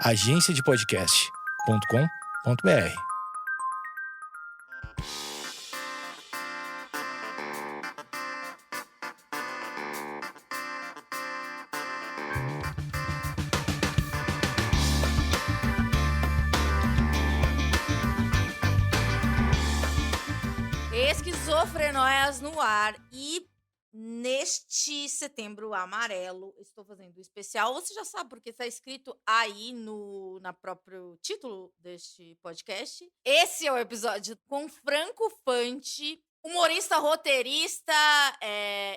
agenciadepodcast.com.br. Esquizofrenóias no ar. E neste setembro amarelo, estou fazendo um especial. Você já sabe, porque está escrito aí na próprio título deste podcast. Esse é o episódio com Franco Fante, humorista, roteirista,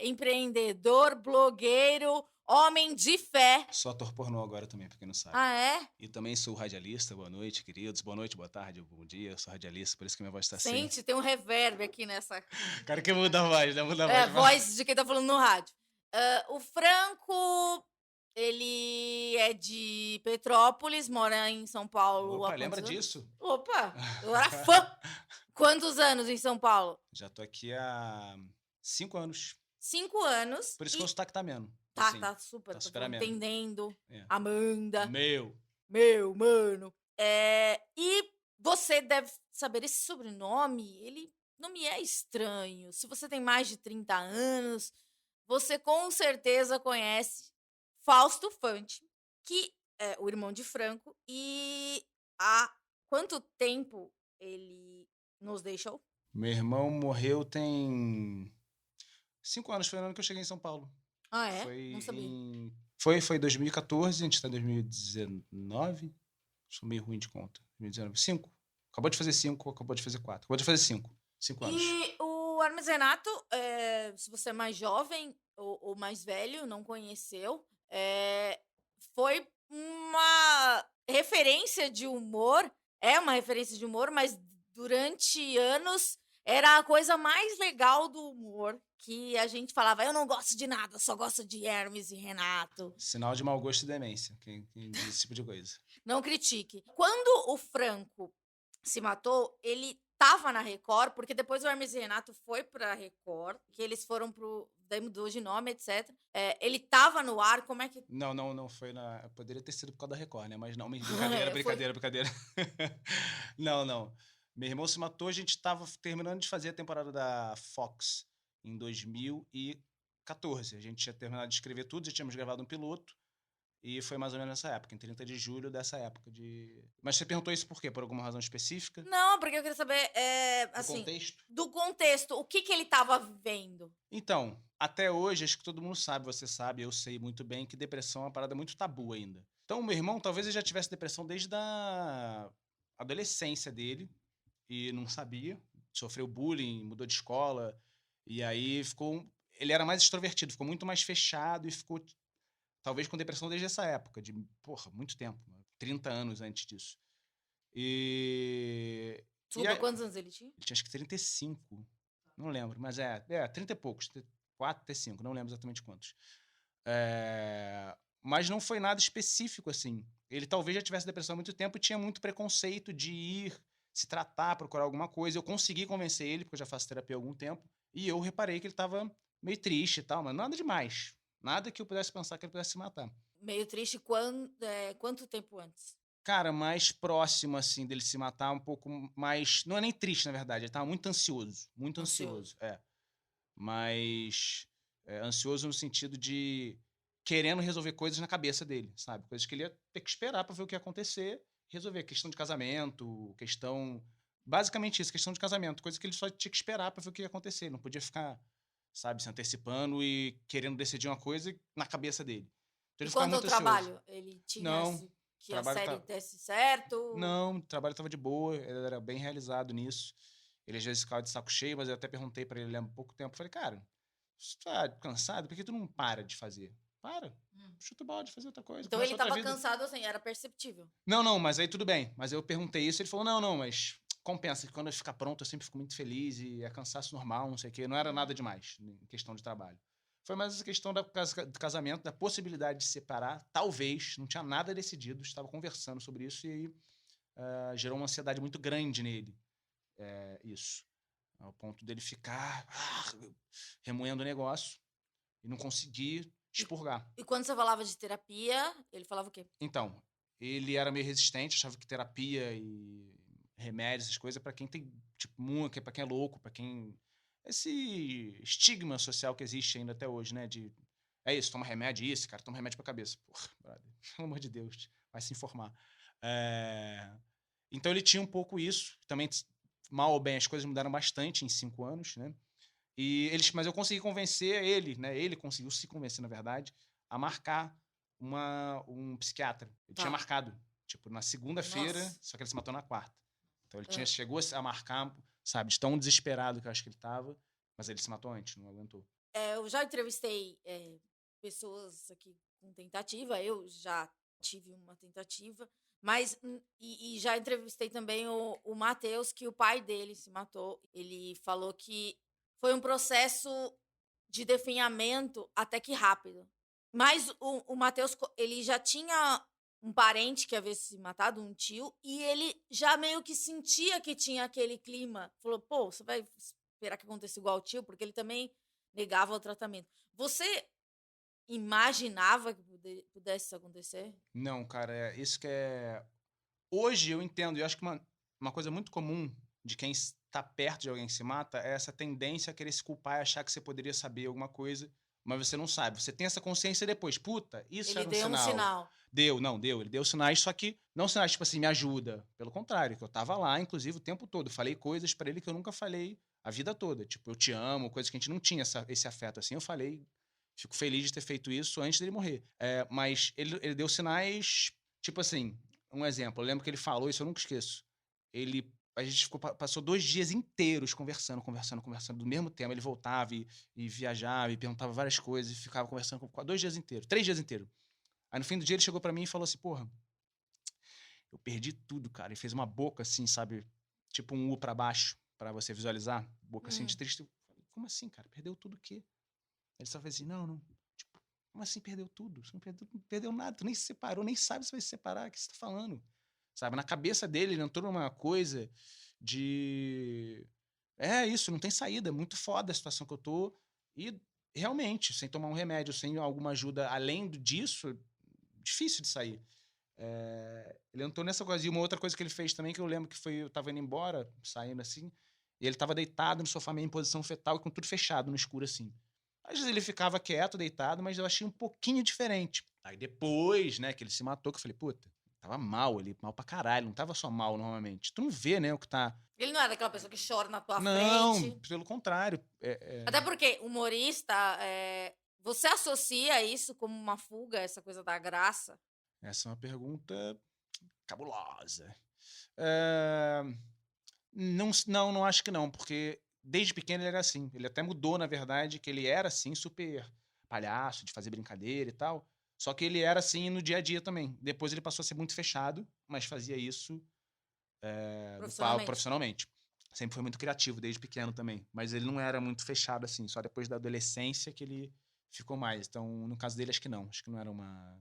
empreendedor, blogueiro, homem de fé. Sou ator pornô agora também, pra quem não sabe. Ah, é? E também sou radialista. Boa noite, queridos. Boa noite, boa tarde, bom dia. Eu sou radialista, por isso que minha voz tá assim. Sente, tem um reverb aqui nessa... Cara, que muda a voz, né? Muda a voz. Voz de quem tá falando no rádio. O Franco, ele é de Petrópolis, mora em São Paulo. Opa, lembra disso? Opa, eu era fã. Quantos anos em São Paulo? Já tô aqui há 5 anos. 5 anos. Por isso que o sotaque tá ameno. Tá, assim, tá super. tá Tô super ameno. entendendo. É. Amanda. Meu, mano. E você deve saber, esse sobrenome, ele não me é estranho. Se você tem mais de 30 anos, você com certeza conhece Fausto Fante, que é o irmão de Franco. E há quanto tempo ele nos deixou? meu irmão morreu tem 5 anos, foi no ano que eu cheguei em São Paulo. Ah, é? Foi Não sabia. Foi 2014, a gente tá em 2019. Sou meio ruim de conta. 2019, 5. Acabou de fazer 5, acabou de fazer 4. Acabou de fazer 5. 5 anos. E o Hermes Renato, se você é mais jovem ou mais velho, não conheceu, foi uma referência de humor, é uma referência de humor, mas durante anos era a coisa mais legal do humor, que a gente falava, eu não gosto de nada, só gosto de Hermes e Renato. Sinal de mau gosto e demência, quem diz esse tipo de coisa. Não critique. Quando o Franco se matou, ele tava na Record, porque depois o Hermes e Renato foi pra Record, que eles foram pro... daí mudou de nome, etc. Ele tava no ar, como é que... Não foi na... Poderia ter sido por causa da Record, né? Mas não, brincadeira. Não. Meu irmão se matou, a gente tava terminando de fazer a temporada da Fox em 2014. A gente tinha terminado de escrever tudo, já tínhamos gravado um piloto. E foi mais ou menos nessa época, em 30 de julho dessa época de... Mas você perguntou isso por quê? Por alguma razão específica? Não, porque eu queria saber, assim... contexto? Do contexto, o que ele tava vivendo? Então, até hoje, acho que todo mundo sabe, você sabe, eu sei muito bem que depressão é uma parada muito tabu ainda. Então, meu irmão, talvez ele já tivesse depressão desde a adolescência dele e não sabia, sofreu bullying, mudou de escola, e aí ele era mais extrovertido, ficou muito mais fechado e ficou... Talvez com depressão desde essa época, de, muito tempo, 30 anos antes disso. Desculpa, quantos anos ele tinha? Ele tinha acho que 35, não lembro, mas 30 e poucos, 4, 35, não lembro exatamente quantos. Mas não foi nada específico, assim. Ele talvez já tivesse depressão há muito tempo e tinha muito preconceito de ir se tratar, procurar alguma coisa. Eu consegui convencer ele, porque eu já faço terapia há algum tempo, e eu reparei que ele estava meio triste e tal, mas nada demais. Nada que eu pudesse pensar que ele pudesse se matar. Meio triste, quanto tempo antes? Cara, mais próximo, assim, dele se matar, um pouco mais... Não é nem triste, na verdade. Ele tava muito ansioso. Muito ansioso. Mas ansioso no sentido de querendo resolver coisas na cabeça dele, sabe? Coisas que ele ia ter que esperar pra ver o que ia acontecer. Resolver questão de casamento, basicamente isso, questão de casamento. Coisa que ele só tinha que esperar pra ver o que ia acontecer. Não podia ficar... sabe, se antecipando e querendo decidir uma coisa na cabeça dele. Então, ele quanto ao trabalho? Ele tinha que a série desse certo? Não, o trabalho estava de boa, ele era bem realizado nisso. Ele às vezes ficava de saco cheio, mas eu até perguntei pra ele há pouco tempo, falei, cara, você tá cansado? Por que tu não para de fazer? Para, chuta o balde de fazer outra coisa. Então ele tava cansado assim, era perceptível. Não, mas aí tudo bem. Mas eu perguntei isso, ele falou, não, mas... compensa, que quando eu ficar pronto eu sempre fico muito feliz e é cansaço normal, não sei o quê. Não era nada demais em questão de trabalho. Foi mais essa questão do casamento, da possibilidade de separar, talvez, não tinha nada decidido, estava conversando sobre isso e aí gerou uma ansiedade muito grande nele, isso. Ao ponto dele ficar remoendo o negócio e não conseguir expurgar. E quando você falava de terapia, ele falava o quê? Então, ele era meio resistente, achava que terapia e remédios, essas coisas, pra quem tem, tipo, pra quem é louco, pra quem... Esse estigma social que existe ainda até hoje, né? De, é isso, toma remédio, isso, cara, toma remédio pra cabeça. Porra, brother, pelo amor de Deus, vai se informar. Então ele tinha um pouco isso, também, mal ou bem, as coisas mudaram bastante em 5 anos, né? Mas eu consegui convencer ele, né? Ele conseguiu se convencer, na verdade, a marcar um psiquiatra. Ele tinha marcado, tipo, na segunda-feira, Nossa. só que ele se matou na quarta. Então ele Ah. chegou a marcar, sabe, de tão desesperado que eu acho que ele tava, mas ele se matou antes, não aguentou. Eu já entrevistei pessoas aqui com tentativa, eu já tive uma tentativa, mas e já entrevistei também o Matheus, que o pai dele se matou. Ele falou que foi um processo de definhamento até que rápido. Mas o Matheus, ele já tinha um parente que havia se matado, um tio, e ele já meio que sentia que tinha aquele clima. Falou, pô, você vai esperar que aconteça igual ao tio? Porque ele também negava o tratamento. Você imaginava que pudesse isso acontecer? Não, cara, isso que é... Hoje eu entendo, e eu acho que uma coisa muito comum de quem está perto de alguém que se mata é essa tendência a querer se culpar e achar que você poderia saber alguma coisa, mas você não sabe. Você tem essa consciência depois. Puta, isso Ele era um deu um sinal. sinal. Deu. Ele deu sinais, só que não sinais, tipo assim, me ajuda. Pelo contrário, que eu tava lá, inclusive, o tempo todo. Falei coisas pra ele que eu nunca falei a vida toda. Tipo, eu te amo, coisas que a gente não tinha esse afeto assim. Eu falei, fico feliz de ter feito isso antes dele morrer. Mas ele deu sinais, tipo assim, um exemplo. Eu lembro que ele falou, isso eu nunca esqueço. A gente passou 2 dias inteiros conversando, do mesmo tema. Ele voltava e viajava e perguntava várias coisas e ficava conversando 2 dias inteiros, 3 dias inteiros. Aí no fim do dia ele chegou pra mim e falou assim, porra, eu perdi tudo, cara. E fez uma boca assim, sabe? Tipo um U pra baixo, pra você visualizar. Boca assim de triste. Eu falei, como assim, cara? Perdeu tudo o quê? Ele só fez assim, não. Tipo, como assim perdeu tudo? Você não perdeu nada, tu nem se separou, nem sabe se vai se separar. O que você tá falando? Sabe? Na cabeça dele, ele entrou numa coisa de... isso, não tem saída. É muito foda a situação que eu tô. E realmente, sem tomar um remédio, sem alguma ajuda além disso, difícil de sair. Ele entrou nessa coisa. E uma outra coisa que ele fez também, que eu lembro que foi, eu tava indo embora, saindo assim, e ele tava deitado no sofá meio em posição fetal e com tudo fechado no escuro assim. Às vezes ele ficava quieto, deitado, mas eu achei um pouquinho diferente. Aí depois, né, que ele se matou, que eu falei, puta, tava mal ali, mal pra caralho, não tava só mal normalmente. Tu não vê, né, o que tá... Ele não era aquela pessoa que chora na tua Não, frente. pelo contrário. Até porque humorista, você associa isso como uma fuga, essa coisa da graça? Essa é uma pergunta cabulosa. Não acho que não, porque desde pequeno ele era assim. Ele até mudou, na verdade, que ele era assim, super palhaço, de fazer brincadeira e tal. Só que ele era assim no dia a dia também. Depois ele passou a ser muito fechado, mas fazia isso no palco profissionalmente. Sempre foi muito criativo desde pequeno também. Mas ele não era muito fechado assim. Só depois da adolescência que ele ficou mais. Então, no caso dele, acho que não. Acho que não era uma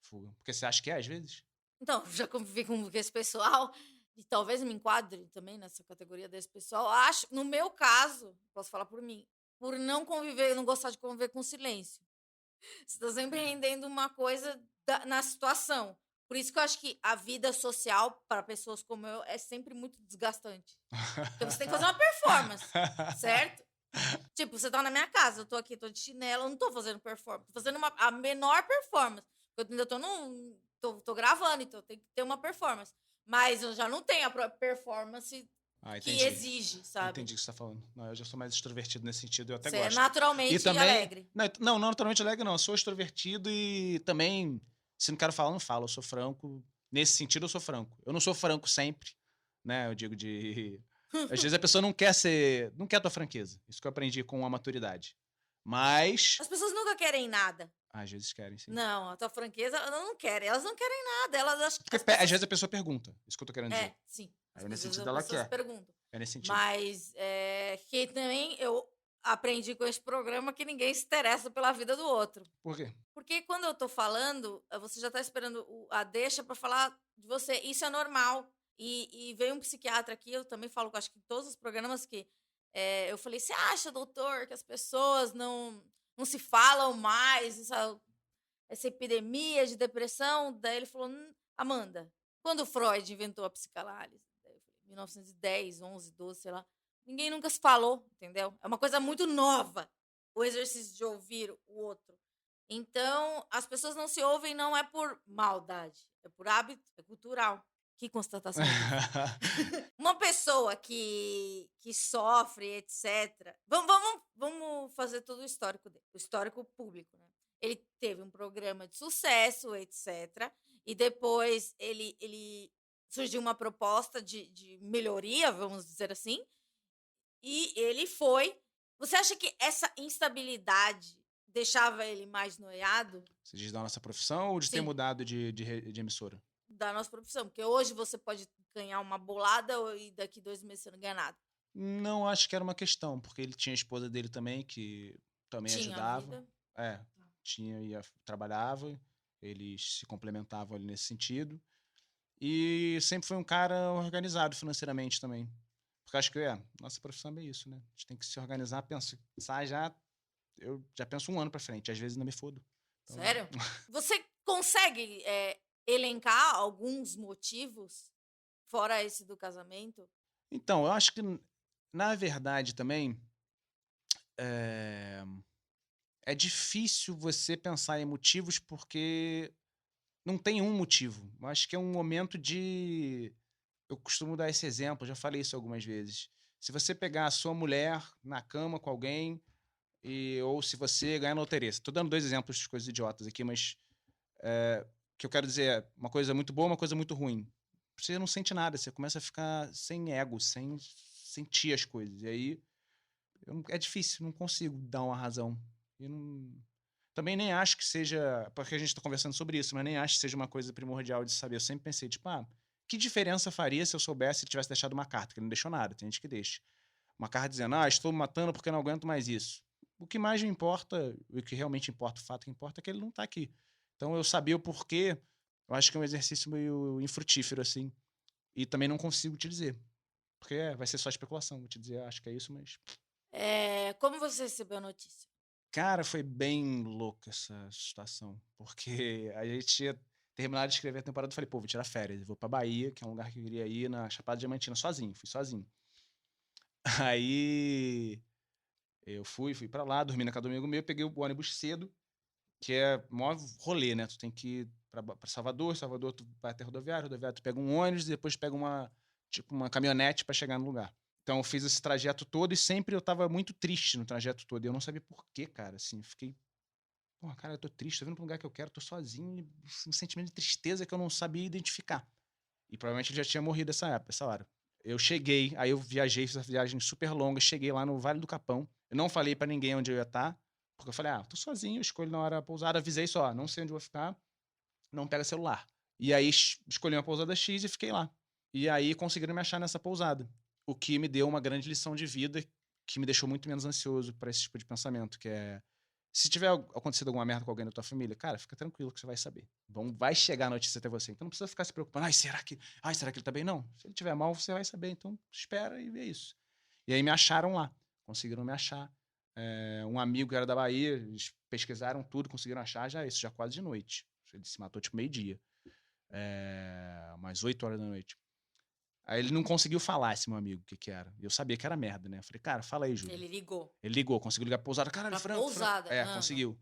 fuga. Porque você acha que é, às vezes? Então, já convivi com esse pessoal e talvez me enquadre também nessa categoria desse pessoal. Acho, no meu caso, posso falar por mim, por não conviver, não gostar de conviver com silêncio. Você tá sempre rendendo uma coisa na situação. Por isso que eu acho que a vida social, para pessoas como eu, é sempre muito desgastante. Porque você tem que fazer uma performance, certo? Tipo, você tá na minha casa, eu tô aqui, tô de chinelo, eu não tô fazendo performance, tô fazendo a menor performance. Eu ainda tô gravando, então tem que ter uma performance. Mas eu já não tenho a própria performance que exige, sabe? Entendi o que você tá falando. Não, eu já sou mais extrovertido nesse sentido, eu até Você gosto. é naturalmente também, alegre. Não, naturalmente alegre não. Eu sou extrovertido e também, se não quero falar, não falo. Eu sou franco. Nesse sentido, eu sou franco. Eu não sou franco sempre, né? Eu digo de... Às vezes a pessoa não quer a tua franqueza. Isso que eu aprendi com a maturidade. Mas... As pessoas nunca querem nada. Às vezes querem, sim. Não, a tua franqueza, elas não querem. Elas não querem nada. Elas acham que Porque às vezes a pessoa pergunta. Isso que eu tô querendo dizer. sim. Aí nesse sentido ela quer. Perguntam. É nesse sentido. Mas que também eu aprendi com esse programa que ninguém se interessa pela vida do outro. Por quê? Porque quando eu tô falando, você já tá esperando a deixa pra falar de você. Isso é normal. E veio um psiquiatra aqui, eu também falo, acho que em todos os programas que eu falei, você acha, doutor, que as pessoas não se falam mais, essa epidemia de depressão? Daí ele falou, Amanda, quando Freud inventou a psicanálise? Daí eu falei, 1910, 11, 12, sei lá. Ninguém nunca se falou, entendeu? É uma coisa muito nova, o exercício de ouvir o outro. Então, as pessoas não se ouvem não é por maldade, é por hábito, é cultural. Que constatação. Uma pessoa que sofre, etc. Vamos fazer todo o histórico dele, o histórico público, né? Ele teve um programa de sucesso, etc. E depois ele surgiu uma proposta de melhoria, vamos dizer assim, e ele foi. Você acha que essa instabilidade deixava ele mais noiado? Você diz da nossa profissão ou de ter Sim. mudado de emissora? Da nossa profissão, porque hoje você pode ganhar uma bolada e daqui 2 meses você não ganha nada. Não acho que era uma questão, porque ele tinha a esposa dele também, que também Tinha ajudava. vida. Trabalhava, eles se complementavam ali nesse sentido. E sempre foi um cara organizado financeiramente também. Porque acho que, nossa profissão é isso, né? A gente tem que se organizar, eu já penso um ano pra frente, às vezes ainda me fodo. Então, Sério? Você consegue elencar alguns motivos, fora esse do casamento? Então, eu acho que, na verdade, também, é difícil você pensar em motivos porque não tem um motivo. Eu acho que é um momento de... Eu costumo dar esse exemplo, já falei isso algumas vezes. Se você pegar a sua mulher na cama com alguém, ou se você ganhar na loteria. Estou dando 2 exemplos de coisas idiotas aqui, mas o que eu quero dizer é uma coisa muito boa, uma coisa muito ruim. Você não sente nada, você começa a ficar sem ego, sem sentir as coisas. E aí é difícil, não consigo dar uma razão. Também nem acho que seja... Porque a gente está conversando sobre isso, mas nem acho que seja uma coisa primordial de saber. Eu sempre pensei, tipo, que diferença faria se eu soubesse ele tivesse deixado uma carta? Que ele não deixou nada, tem gente que deixa. Uma carta dizendo, estou me matando porque não aguento mais isso. O que mais me importa, o que realmente importa, o fato que importa é que ele não está aqui. Então, eu sabia o porquê, eu acho que é um exercício meio infrutífero, assim. E também não consigo te dizer. Porque vai ser só especulação. Vou te dizer, acho que é isso, mas... Como você recebeu a notícia? Cara, foi bem louca essa situação. Porque a gente tinha terminado de escrever a temporada, eu falei, vou tirar férias. Vou pra Bahia, que é um lugar que eu queria ir, na Chapada Diamantina, sozinho. Fui sozinho. Aí... Eu fui pra lá, dormi na casa do amigo meu, peguei o ônibus cedo, que é maior rolê, né? Tu tem que ir pra Salvador tu vai até rodoviária tu pega um ônibus e depois pega uma caminhonete pra chegar no lugar. Então eu fiz esse trajeto todo e sempre eu tava muito triste no trajeto todo. E eu não sabia por quê, cara, assim, fiquei... cara, eu tô triste, tô vindo pro lugar que eu quero, tô sozinho, um sentimento de tristeza que eu não sabia identificar. E provavelmente ele já tinha morrido essa hora. Eu cheguei, aí eu viajei, fiz essa viagem super longa, cheguei lá no Vale do Capão. Eu não falei pra ninguém onde eu ia estar, porque eu falei, tô sozinho, eu escolhi na hora da pousada, avisei só, não sei onde eu vou ficar, não pega celular. E aí escolhi uma pousada X e fiquei lá. E aí conseguiram me achar nessa pousada, o que me deu uma grande lição de vida, que me deixou muito menos ansioso para esse tipo de pensamento, que é... Se tiver acontecido alguma merda com alguém da tua família, cara, fica tranquilo que você vai saber. Vai chegar a notícia até você. Então não precisa ficar se preocupando. Será que ele tá bem? Não. Se ele tiver mal, você vai saber. Então espera e vê isso. E aí me acharam lá. Conseguiram me achar. Um amigo que era da Bahia, eles pesquisaram tudo, conseguiram achar já quase de noite. Ele se matou tipo meio-dia. Umas 8 horas da noite. Aí ele não conseguiu falar, esse meu amigo, o que era. E eu sabia que era merda, né? Eu falei, cara, fala aí, Júlio. Ele ligou. Ele ligou, conseguiu ligar pra pousada. Caralho, Franco. Pousada? Conseguiu.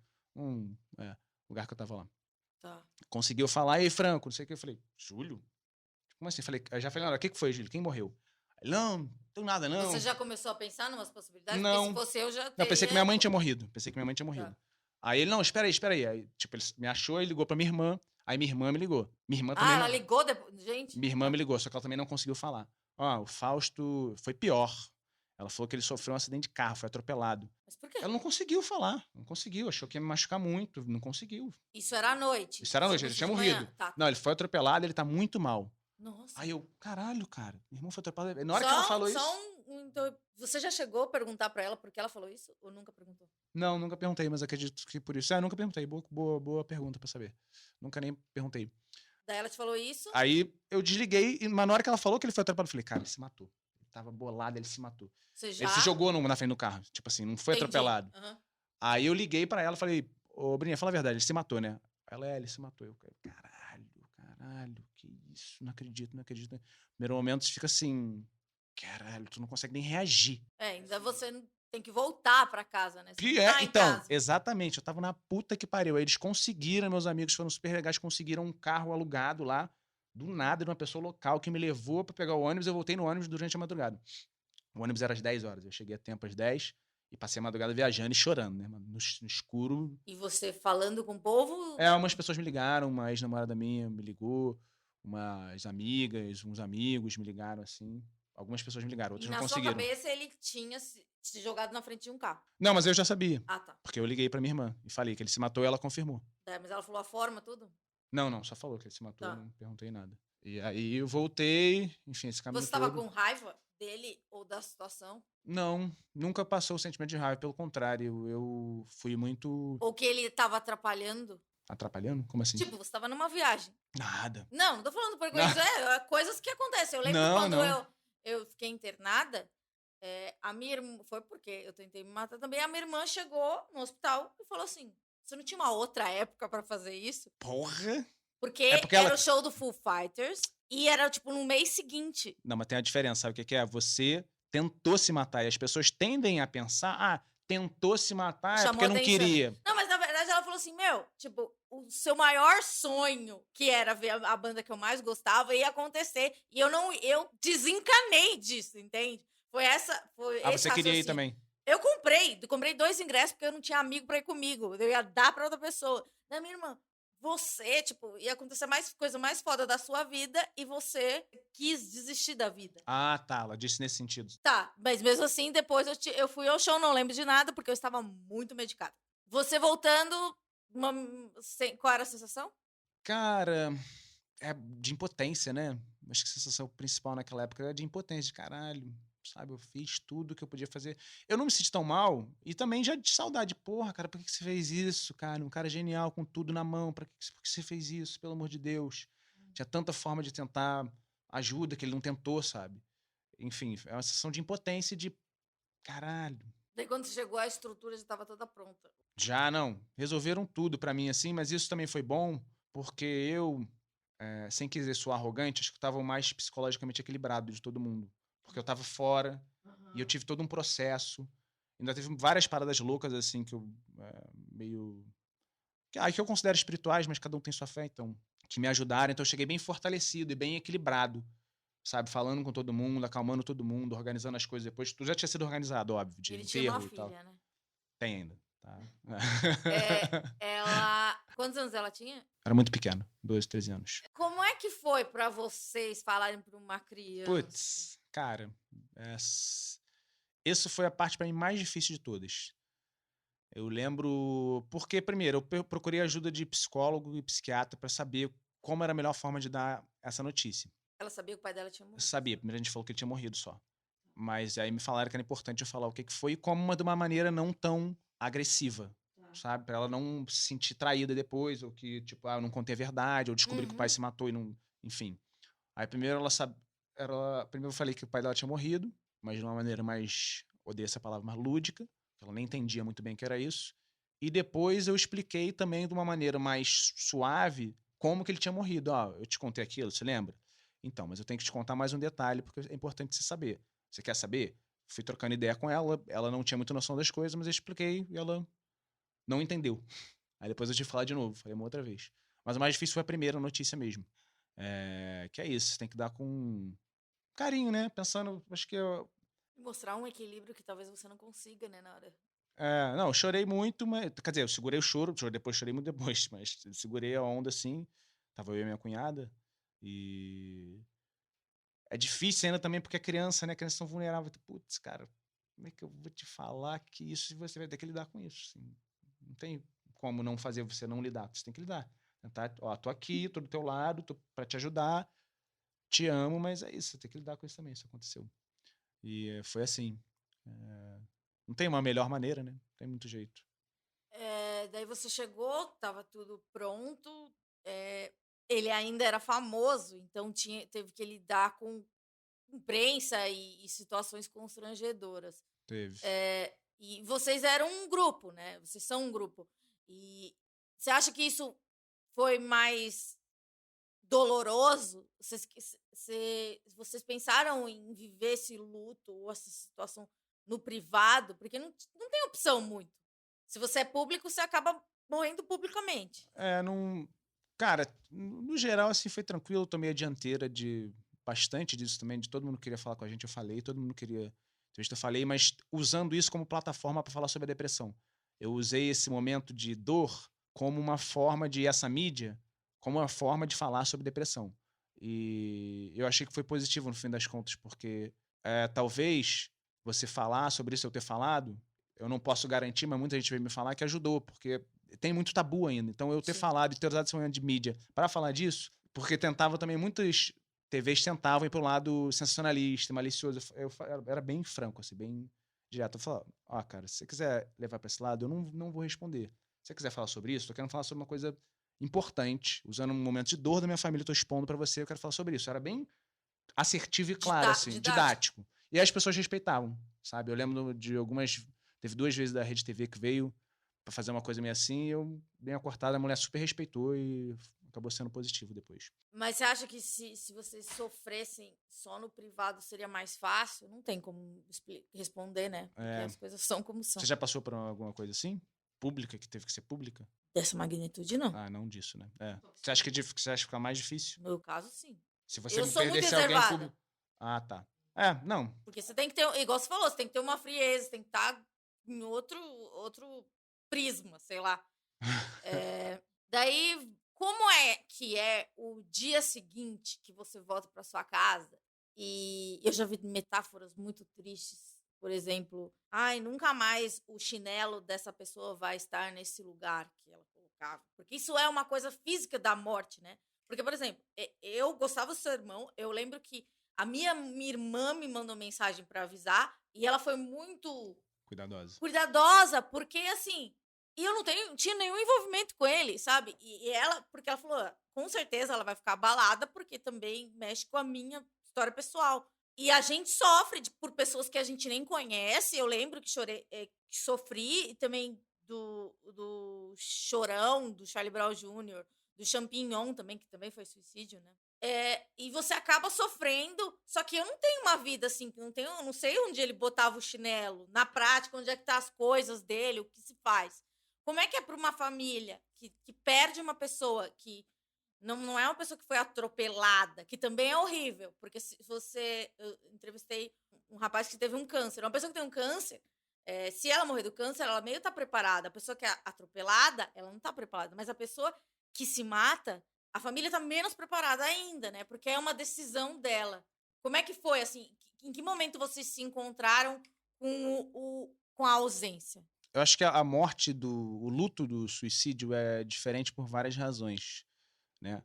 Lugar que eu tava lá. Tá. Conseguiu falar, ei, Franco, não sei o que. Eu falei, Júlio? Como assim? Eu já falei, o que foi, Júlio? Quem morreu? Ele, não tem nada, não. Você já começou a pensar em umas possibilidades? Não. Porque se fosse eu, já teria... Não, pensei que minha mãe tinha morrido. Tá. Aí ele, não, espera aí. Aí, tipo, ele me achou e ligou pra minha irmã. Aí minha irmã me ligou. Minha irmã também ela ligou depois? Gente? Minha irmã me ligou, só que ela também não conseguiu falar. O Fausto foi pior. Ela falou que ele sofreu um acidente de carro, foi atropelado. Mas por quê? Ela não conseguiu falar, não conseguiu. Achou que ia me machucar muito, não conseguiu. Isso era à noite? Isso era à noite, ele tinha morrido. Tá. Não, ele foi atropelado, ele tá muito mal. Nossa. Aí eu, caralho, cara, minha irmã foi atropelada. Na hora que ela falou isso... Então, você já chegou a perguntar pra ela por que ela falou isso? Ou nunca perguntou? Não, nunca perguntei, mas acredito que por isso... nunca perguntei, boa pergunta pra saber. Nunca nem perguntei. Daí ela te falou isso? Aí eu desliguei, mas na hora que ela falou que ele foi atropelado, eu falei, cara, ele se matou. Ele tava bolado, ele se matou. Você já? Ele se jogou na frente do carro, tipo assim, não foi atropelado. Uhum. Aí eu liguei pra ela e falei, ô, Brinha, fala a verdade, ele se matou, né? Ela, ele se matou. Eu, caralho. caralho, que isso? Não acredito, não acredito. Primeiro momento, você fica assim, caralho, tu não consegue nem reagir. Ainda você tem que voltar pra casa, né? Você não tá em Então, casa. exatamente, eu tava na puta que pariu. Aí eles conseguiram, meus amigos foram super legais, conseguiram um carro alugado lá, do nada, de uma pessoa local que me levou pra pegar o ônibus. Eu voltei no ônibus durante a madrugada. O ônibus era às 10 horas, eu cheguei a tempo às 10 e passei a madrugada viajando e chorando, né, mano? No escuro. E você falando com o povo. Umas pessoas me ligaram, uma ex-namorada minha me ligou, umas amigas, uns amigos me ligaram, assim. Algumas pessoas me ligaram, E outras não na sua conseguiram. cabeça ele tinha se jogado na frente de um carro. Não, mas eu já sabia, Ah, tá. porque eu liguei pra minha irmã e falei que ele se matou e ela confirmou. Mas ela falou a forma, tudo? Não, só falou que ele se matou, Tá. não perguntei nada. E aí eu voltei, enfim, esse caminho Você tava todo. com raiva dele ou da situação? Não, nunca passou o sentimento de raiva, pelo contrário, eu fui muito Ou que ele tava atrapalhando? atrapalhando? Como assim? Tipo, você tava numa viagem. Nada. Não tô falando por Não. coisa. É coisas que acontecem. Eu lembro Não, quando não. eu fiquei internada, a minha irmã. Foi porque eu tentei me matar também. A minha irmã chegou no hospital e falou assim: você não tinha uma outra época pra fazer isso? Porra! Porque, É porque era ela- o show do Foo Fighters e era, tipo, no mês seguinte. Não, mas tem a diferença, sabe o que é? Você tentou se matar e as pessoas tendem a pensar, tentou se matar é Chamou porque não atenção. queria. Não, mas na verdade ela falou assim: meu, tipo, o seu maior sonho, que era ver a banda que eu mais gostava, ia acontecer. E eu desencanei disso, entende? Foi esse Você queria ir raciocínio. também. Eu comprei 2 ingressos porque eu não tinha amigo pra ir comigo. Eu ia dar pra outra pessoa. Da minha irmã, você, tipo, ia acontecer coisa mais foda da sua vida e você quis desistir da vida. Ah, tá, ela disse nesse sentido. Tá, mas mesmo assim, depois eu fui ao show, não lembro de nada, porque eu estava muito medicada. Você voltando, qual era a sensação? Cara, é de impotência, né? Acho que a sensação principal naquela época era de impotência, de caralho, sabe? Eu fiz tudo que eu podia fazer. Eu não me senti tão mal e também já de saudade. Porra, cara, por que você fez isso, cara? Um cara genial com tudo na mão, por que você fez isso, pelo amor de Deus? Tinha tanta forma de tentar ajuda que ele não tentou, sabe? Enfim, é uma sensação de impotência e de caralho. Daí quando chegou, a estrutura já estava toda pronta. Já não, resolveram tudo pra mim assim, mas isso também foi bom porque eu sem querer soar arrogante, acho que eu tava o mais psicologicamente equilibrado de todo mundo. Porque eu tava fora e eu tive todo um processo. Ainda teve várias paradas loucas, assim, que eu meio... que eu considero espirituais, mas cada um tem sua fé, então... Que me ajudaram. Então eu cheguei bem fortalecido e bem equilibrado, sabe? Falando com todo mundo, acalmando todo mundo, organizando as coisas depois. Tu já tinha sido organizado, óbvio, de Ele tinha uma enterro e tal. filha, né? Tem ainda, tá? Quantos anos ela tinha? Era muito pequeno, 12, 13 anos. Como é que foi pra vocês falarem pra uma criança? Putz, cara, isso foi a parte pra mim mais difícil de todas. Eu lembro. Porque, primeiro, eu procurei ajuda de psicólogo e psiquiatra pra saber como era a melhor forma de dar essa notícia. Ela sabia que o pai dela tinha Eu morrido? sabia, primeiro a gente falou que ele tinha morrido só. Mas aí me falaram que era importante eu falar o que foi e como de uma maneira não tão agressiva, sabe? Pra ela não se sentir traída depois, ou que, tipo, eu não contei a verdade, ou descobri que o pai se matou e não. Enfim. Aí primeiro primeiro eu falei que o pai dela tinha morrido, mas de uma maneira mais. Odeio essa palavra, mais lúdica. Ela nem entendia muito bem o que era isso. E depois eu expliquei também de uma maneira mais suave como que ele tinha morrido. Eu te contei aquilo, você lembra? Então, mas eu tenho que te contar mais um detalhe, porque é importante você saber. Você quer saber? Fui trocando ideia com ela não tinha muita noção das coisas, mas eu expliquei e ela não entendeu. Aí depois eu tive que falar de novo, falei uma outra vez. Mas o mais difícil foi a primeira notícia mesmo. Que é isso, você tem que dar com carinho, né? Pensando, acho que Mostrar um equilíbrio que talvez você não consiga, né, na hora. não, eu chorei muito, mas. Quer dizer, eu segurei o choro, depois chorei muito depois, mas segurei a onda assim. Tava eu e minha cunhada. E. É difícil ainda também porque é criança, né? Crianças são vulneráveis. Putz, cara, como é que eu vou te falar que isso você vai ter que lidar com isso? Assim, não tem como não fazer você não lidar. Você tem que lidar. Tentar, tô aqui, tô do teu lado, tô pra te ajudar, te amo, mas é isso, você tem que lidar com isso também, isso aconteceu. E foi assim. Não tem uma melhor maneira, né? Não tem muito jeito. Daí você chegou, tava tudo pronto. Ele ainda era famoso, então teve que lidar com imprensa e situações constrangedoras. Teve. E vocês eram um grupo, né? Vocês são um grupo. E você acha que isso foi mais doloroso, vocês pensaram em viver esse luto ou essa situação no privado? Porque não tem opção muito. Se você é público, você acaba morrendo publicamente. Não... Cara, no geral, assim, foi tranquilo. Eu tomei a dianteira de bastante disso também, de todo mundo queria falar com a gente, eu falei, todo mundo queria entrevista, eu falei, mas usando isso como plataforma para falar sobre a depressão. Eu usei esse momento de dor como uma forma de essa mídia, como uma forma de falar sobre depressão. E eu achei que foi positivo no fim das contas, porque talvez você falar sobre isso, eu ter falado, eu não posso garantir, mas muita gente veio me falar que ajudou, porque tem muito tabu ainda. Então eu ter falado e ter usado esse momento de mídia para falar disso, porque tentava também, muitas TVs tentavam ir pro lado sensacionalista, malicioso. Eu era bem franco, assim, bem direto. Eu falava, cara, se você quiser levar para esse lado, eu não vou responder. Se você quiser falar sobre isso, eu quero falar sobre uma coisa importante, usando um momento de dor da minha família, eu tô expondo para você, eu quero falar sobre isso. Era bem assertivo e claro, assim, didático. E as pessoas respeitavam, sabe? Eu lembro de algumas... Teve 2 vezes da Rede TV que veio pra fazer uma coisa meio assim, e eu dei uma cortada, a mulher super respeitou e acabou sendo positivo depois. Mas você acha que se vocês sofressem só no privado seria mais fácil? Não tem como responder, né? Porque as coisas são como são. Você já passou por alguma coisa assim? Pública, que teve que ser pública? Dessa magnitude, não. Não disso, né? Você acha que você acha que fica mais difícil? No meu caso, sim. Se você eu sou muito perdesse alguém reservada. público... Tá. Não. Porque você tem que ter, igual você falou, você tem que ter uma frieza, você tem que estar em outro prisma, sei lá. Daí, como é que é o dia seguinte que você volta para sua casa? E eu já vi metáforas muito tristes. Por exemplo, nunca mais o chinelo dessa pessoa vai estar nesse lugar que ela colocava. Porque isso é uma coisa física da morte, né? Porque, por exemplo, eu gostava do seu irmão, eu lembro que a minha irmã me mandou mensagem para avisar e ela foi muito cuidadosa, porque assim, eu não tinha nenhum envolvimento com ele, sabe? E ela, porque ela falou, com certeza ela vai ficar abalada, porque também mexe com a minha história pessoal. E a gente sofre por pessoas que a gente nem conhece. Eu lembro que que sofri, e também do Chorão, do Charlie Brown Jr., do Champignon também, que também foi suicídio, né? E você acaba sofrendo, só que eu não tenho uma vida assim, não sei onde ele botava o chinelo, na prática, onde é que tá as coisas dele, o que se faz. Como é que é para uma família que perde uma pessoa que não é uma pessoa que foi atropelada, que também é horrível, porque eu entrevistei um rapaz que teve um câncer, uma pessoa que tem um câncer, se ela morrer do câncer, ela meio tá preparada, a pessoa que é atropelada, ela não tá preparada, mas a pessoa que se mata, a família tá menos preparada ainda, né? Porque é uma decisão dela. Como é que foi, assim? Em que momento vocês se encontraram com a ausência? Eu acho que a morte, o luto do suicídio é diferente por várias razões, né?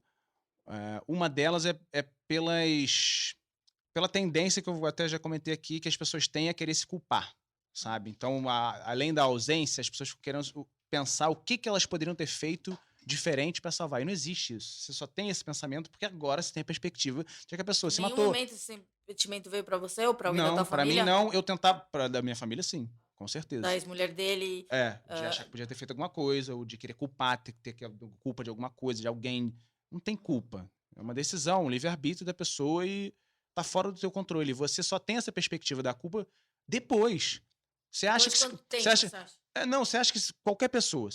Uma delas é pela tendência que eu até já comentei aqui, que as pessoas têm a querer se culpar, sabe? Então, além da ausência, as pessoas ficam querendo pensar o que elas poderiam ter feito diferente para salvar. E não existe isso. Você só tem esse pensamento porque agora você tem a perspectiva de que a pessoa se matou. Em nenhum momento esse sentimento veio para você ou para alguém da tua família? Não, para mim não. Eu tentava, da minha família, sim. Com certeza. Da ex-mulher dele. De achar que podia ter feito alguma coisa, ou de querer culpar, ter culpa de alguma coisa, de alguém. Não tem culpa. É uma decisão, um livre-arbítrio da pessoa e tá fora do teu controle. Você só tem essa perspectiva da culpa depois. Você acha que... Você acha? Você acha que qualquer pessoa,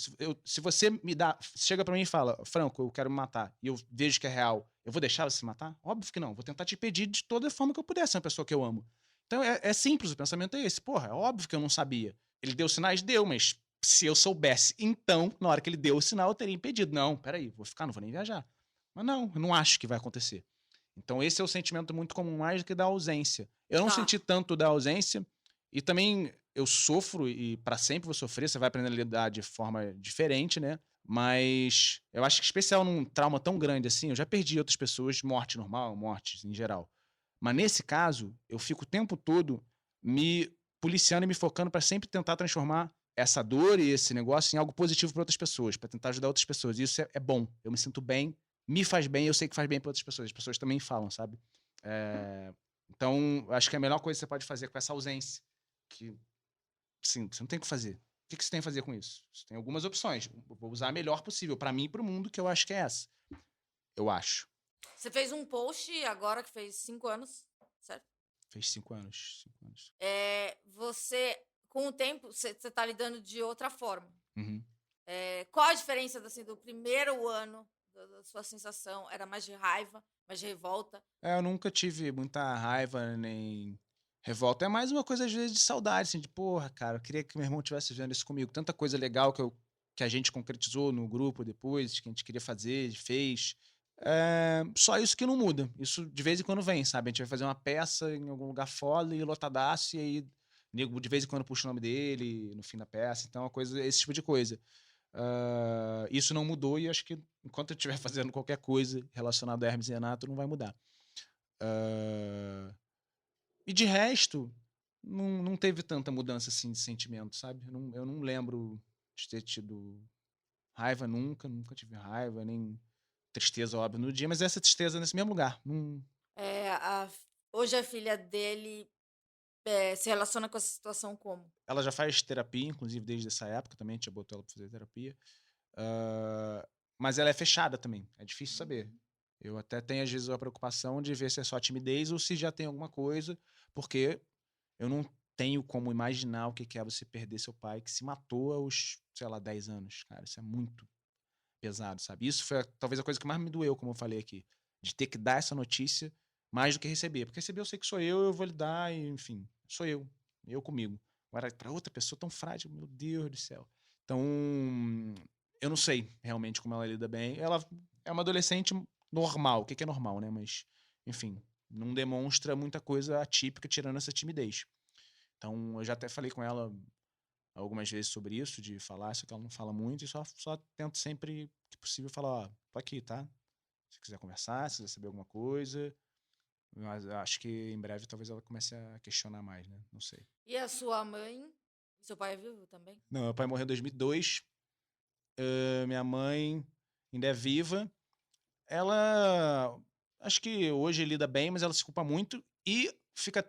se você me dá, chega pra mim e fala, Franco, eu quero me matar, e eu vejo que é real, eu vou deixar você se matar? Óbvio que não. Vou tentar te impedir de toda forma que eu puder, se é uma pessoa que eu amo. Então é simples, o pensamento é esse. Porra, é óbvio que eu não sabia. Ele deu sinais? Deu, mas se eu soubesse, então, na hora que ele deu o sinal, eu teria impedido. Não, peraí, vou ficar, não vou nem viajar. Mas não, eu não acho que vai acontecer. Então esse é o sentimento muito comum, mais do que da ausência. Eu não senti tanto da ausência, e também eu sofro, e para sempre vou sofrer, você vai aprender a lidar de forma diferente, né? Mas eu acho que especial num trauma tão grande assim, eu já perdi outras pessoas, morte normal, mortes em geral. Mas nesse caso, eu fico o tempo todo me policiando e me focando para sempre tentar transformar essa dor e esse negócio em algo positivo para outras pessoas, para tentar ajudar outras pessoas. E isso é bom. Eu me sinto bem, me faz bem, eu sei que faz bem para outras pessoas. As pessoas também falam, sabe? Então, acho que a melhor coisa que você pode fazer com essa ausência, que, sim, você não tem o que fazer. O que você tem a fazer com isso? Você tem algumas opções. Eu vou usar a melhor possível para mim e para o mundo, que eu acho que é essa. Eu acho. Você fez um post agora que fez 5 anos, certo? Fez 5 anos. 5 anos. Você, com o tempo, você tá lidando de outra forma. Uhum. Qual a diferença assim, do primeiro ano da sua sensação? Era mais de raiva, mais de revolta? Eu nunca tive muita raiva nem revolta. É mais uma coisa, às vezes, de saudade, assim, de porra, cara, eu queria que meu irmão estivesse vendo isso comigo. Tanta coisa legal que a gente concretizou no grupo depois, que a gente queria fazer, fez. Só isso que não muda. Isso de vez em quando vem, sabe? A gente vai fazer uma peça em algum lugar foda e lotadaço, e aí nego de vez em quando puxa o nome dele no fim da peça. Então, uma coisa, esse tipo de coisa. Isso não mudou e acho que enquanto eu estiver fazendo qualquer coisa relacionada a Hermes e Renato, não vai mudar. E de resto, não teve tanta mudança assim de sentimento, sabe? Eu não lembro de ter tido raiva nunca tive raiva, nem tristeza, óbvio, no dia, mas essa tristeza nesse mesmo lugar. Hoje a filha dele se relaciona com essa situação como? Ela já faz terapia, inclusive desde essa época também, a gente já botou ela pra fazer terapia. Mas ela é fechada também, é difícil saber. Eu até tenho, às vezes, a preocupação de ver se é só timidez ou se já tem alguma coisa, porque eu não tenho como imaginar o que é você perder seu pai, que se matou aos, sei lá, 10 anos. Cara, isso é muito pesado, sabe? Isso foi talvez a coisa que mais me doeu, como eu falei aqui, de ter que dar essa notícia mais do que receber. Porque receber eu sei que sou eu vou lidar, e, enfim, sou eu comigo. Agora, para outra pessoa tão frágil, meu Deus do céu. Então, eu não sei realmente como ela lida bem. Ela é uma adolescente normal, o que é normal, né? Mas, enfim, não demonstra muita coisa atípica tirando essa timidez. Então, eu já até falei com ela algumas vezes sobre isso, de falar, só que ela não fala muito, e só tento sempre que possível falar, ó, tô aqui, tá? Se quiser conversar, se quiser saber alguma coisa. Mas eu acho que em breve talvez ela comece a questionar mais, né? Não sei. E a sua mãe? Seu pai é vivo também? Não, meu pai morreu em 2002. Minha mãe ainda é viva. Ela, acho que hoje lida bem, mas ela se culpa muito e fica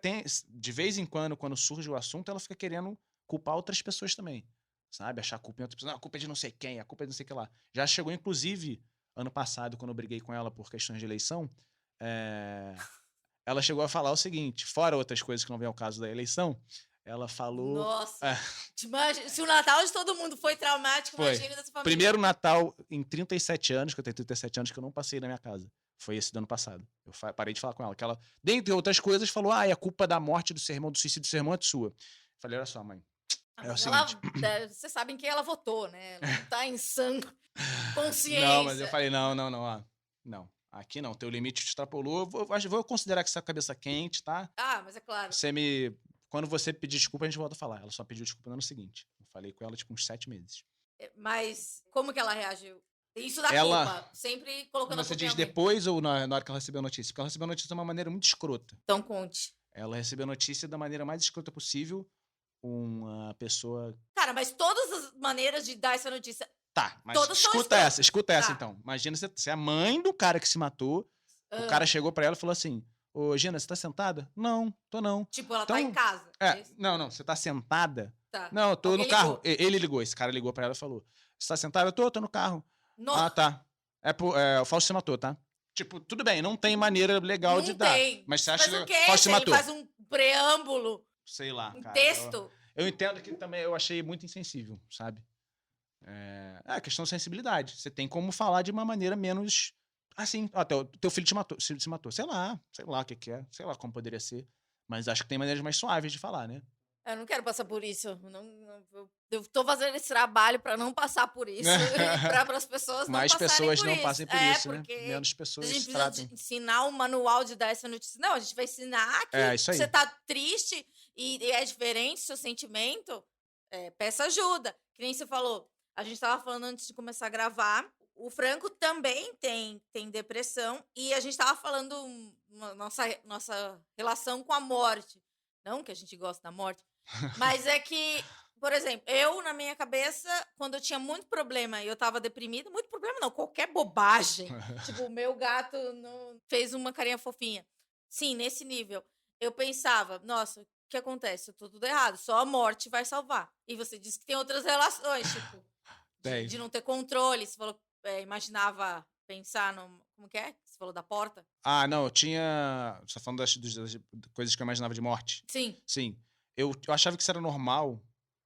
de vez em quando surge o assunto, ela fica querendo culpar outras pessoas também, sabe? Achar a culpa em outras pessoas. Não, a culpa é de não sei quem, a culpa é de não sei o que lá. Já chegou, inclusive, ano passado, quando eu briguei com ela por questões de eleição, ela chegou a falar o seguinte, fora outras coisas que não vem ao caso da eleição, ela falou... Nossa! Se o Natal de todo mundo foi traumático, Foi. imagina dessa família. Primeiro Natal em 37 anos, que eu tenho 37 anos, que eu não passei na minha casa. Foi esse do ano passado. Eu parei de falar com ela. Que ela, dentre outras coisas, falou: a culpa da morte do seu irmão, do suicídio do seu irmão é sua. Falei: olha só, mãe. É o seguinte. Vocês sabem quem ela votou, né? Ela não tá em sã consciência. Não, mas eu falei: não. Não. Aqui não. Teu limite extrapolou. Vou considerar que você é cabeça quente, tá? Mas é claro. Quando você pedir desculpa, a gente volta a falar. Ela só pediu desculpa no ano seguinte. Eu falei com ela, tipo, uns 7 meses. Mas como que ela reagiu? Isso da culpa, sempre colocando a culpa Você em diz alguém. depois ou na hora que ela recebeu a notícia? Porque ela recebeu a notícia de uma maneira muito escrota. Então conte. Ela recebeu a notícia da maneira mais escrota possível. Uma pessoa... Cara, mas todas as maneiras de dar essa notícia... Tá, mas todas escuta essa então. Imagina você é a mãe do cara que se matou, o cara chegou pra ela e falou assim: ô, Gina, você tá sentada? Não, tô não. Tipo, ela tá em casa. Não, você tá sentada? Tá. Não, eu tô Alguém no carro. ligou. Ele ligou, esse cara ligou pra ela e falou: você tá sentada? Eu tô no carro. Nossa. Ah, tá. O Fausto se matou, tá? Tipo, tudo bem, não tem maneira legal de dar. Mas você acha que o Fausto se matou? Ele faz um preâmbulo. Sei lá, um cara. texto. Eu entendo que também eu achei muito insensível, sabe? Questão de sensibilidade. Você tem como falar de uma maneira menos... Assim, ó, teu filho se matou. Sei lá o que é. Sei lá como poderia ser. Mas acho que tem maneiras mais suaves de falar, né? Eu não quero passar por isso. Eu tô fazendo esse trabalho pra não passar por isso. Para as pessoas não mais passarem pessoas por não isso. passem por isso, né? Porque menos pessoas a gente tratem. precisa ensinar um manual de dar essa notícia. Não, a gente vai ensinar que isso aí. você tá triste e é diferente seu sentimento. Peça ajuda. Que nem você falou. A gente tava falando antes de começar a gravar. O Franco também tem depressão. E a gente tava falando nossa relação com a morte. Não que a gente gosta da morte. Mas é que, por exemplo, eu, na minha cabeça, quando eu tinha muito problema e eu tava deprimida, muito problema não, qualquer bobagem. Tipo, o meu gato não fez uma carinha fofinha. Sim, nesse nível. Eu pensava, nossa, o que acontece? Eu tô tudo errado, só a morte vai salvar. E você disse que tem outras relações, tipo, de não ter controle. Você falou, imaginava pensar no... Como que é? Você falou da porta? Ah, não, eu tinha... Você tá falando das coisas que eu imaginava de morte? Sim. Sim. Eu achava que isso era normal,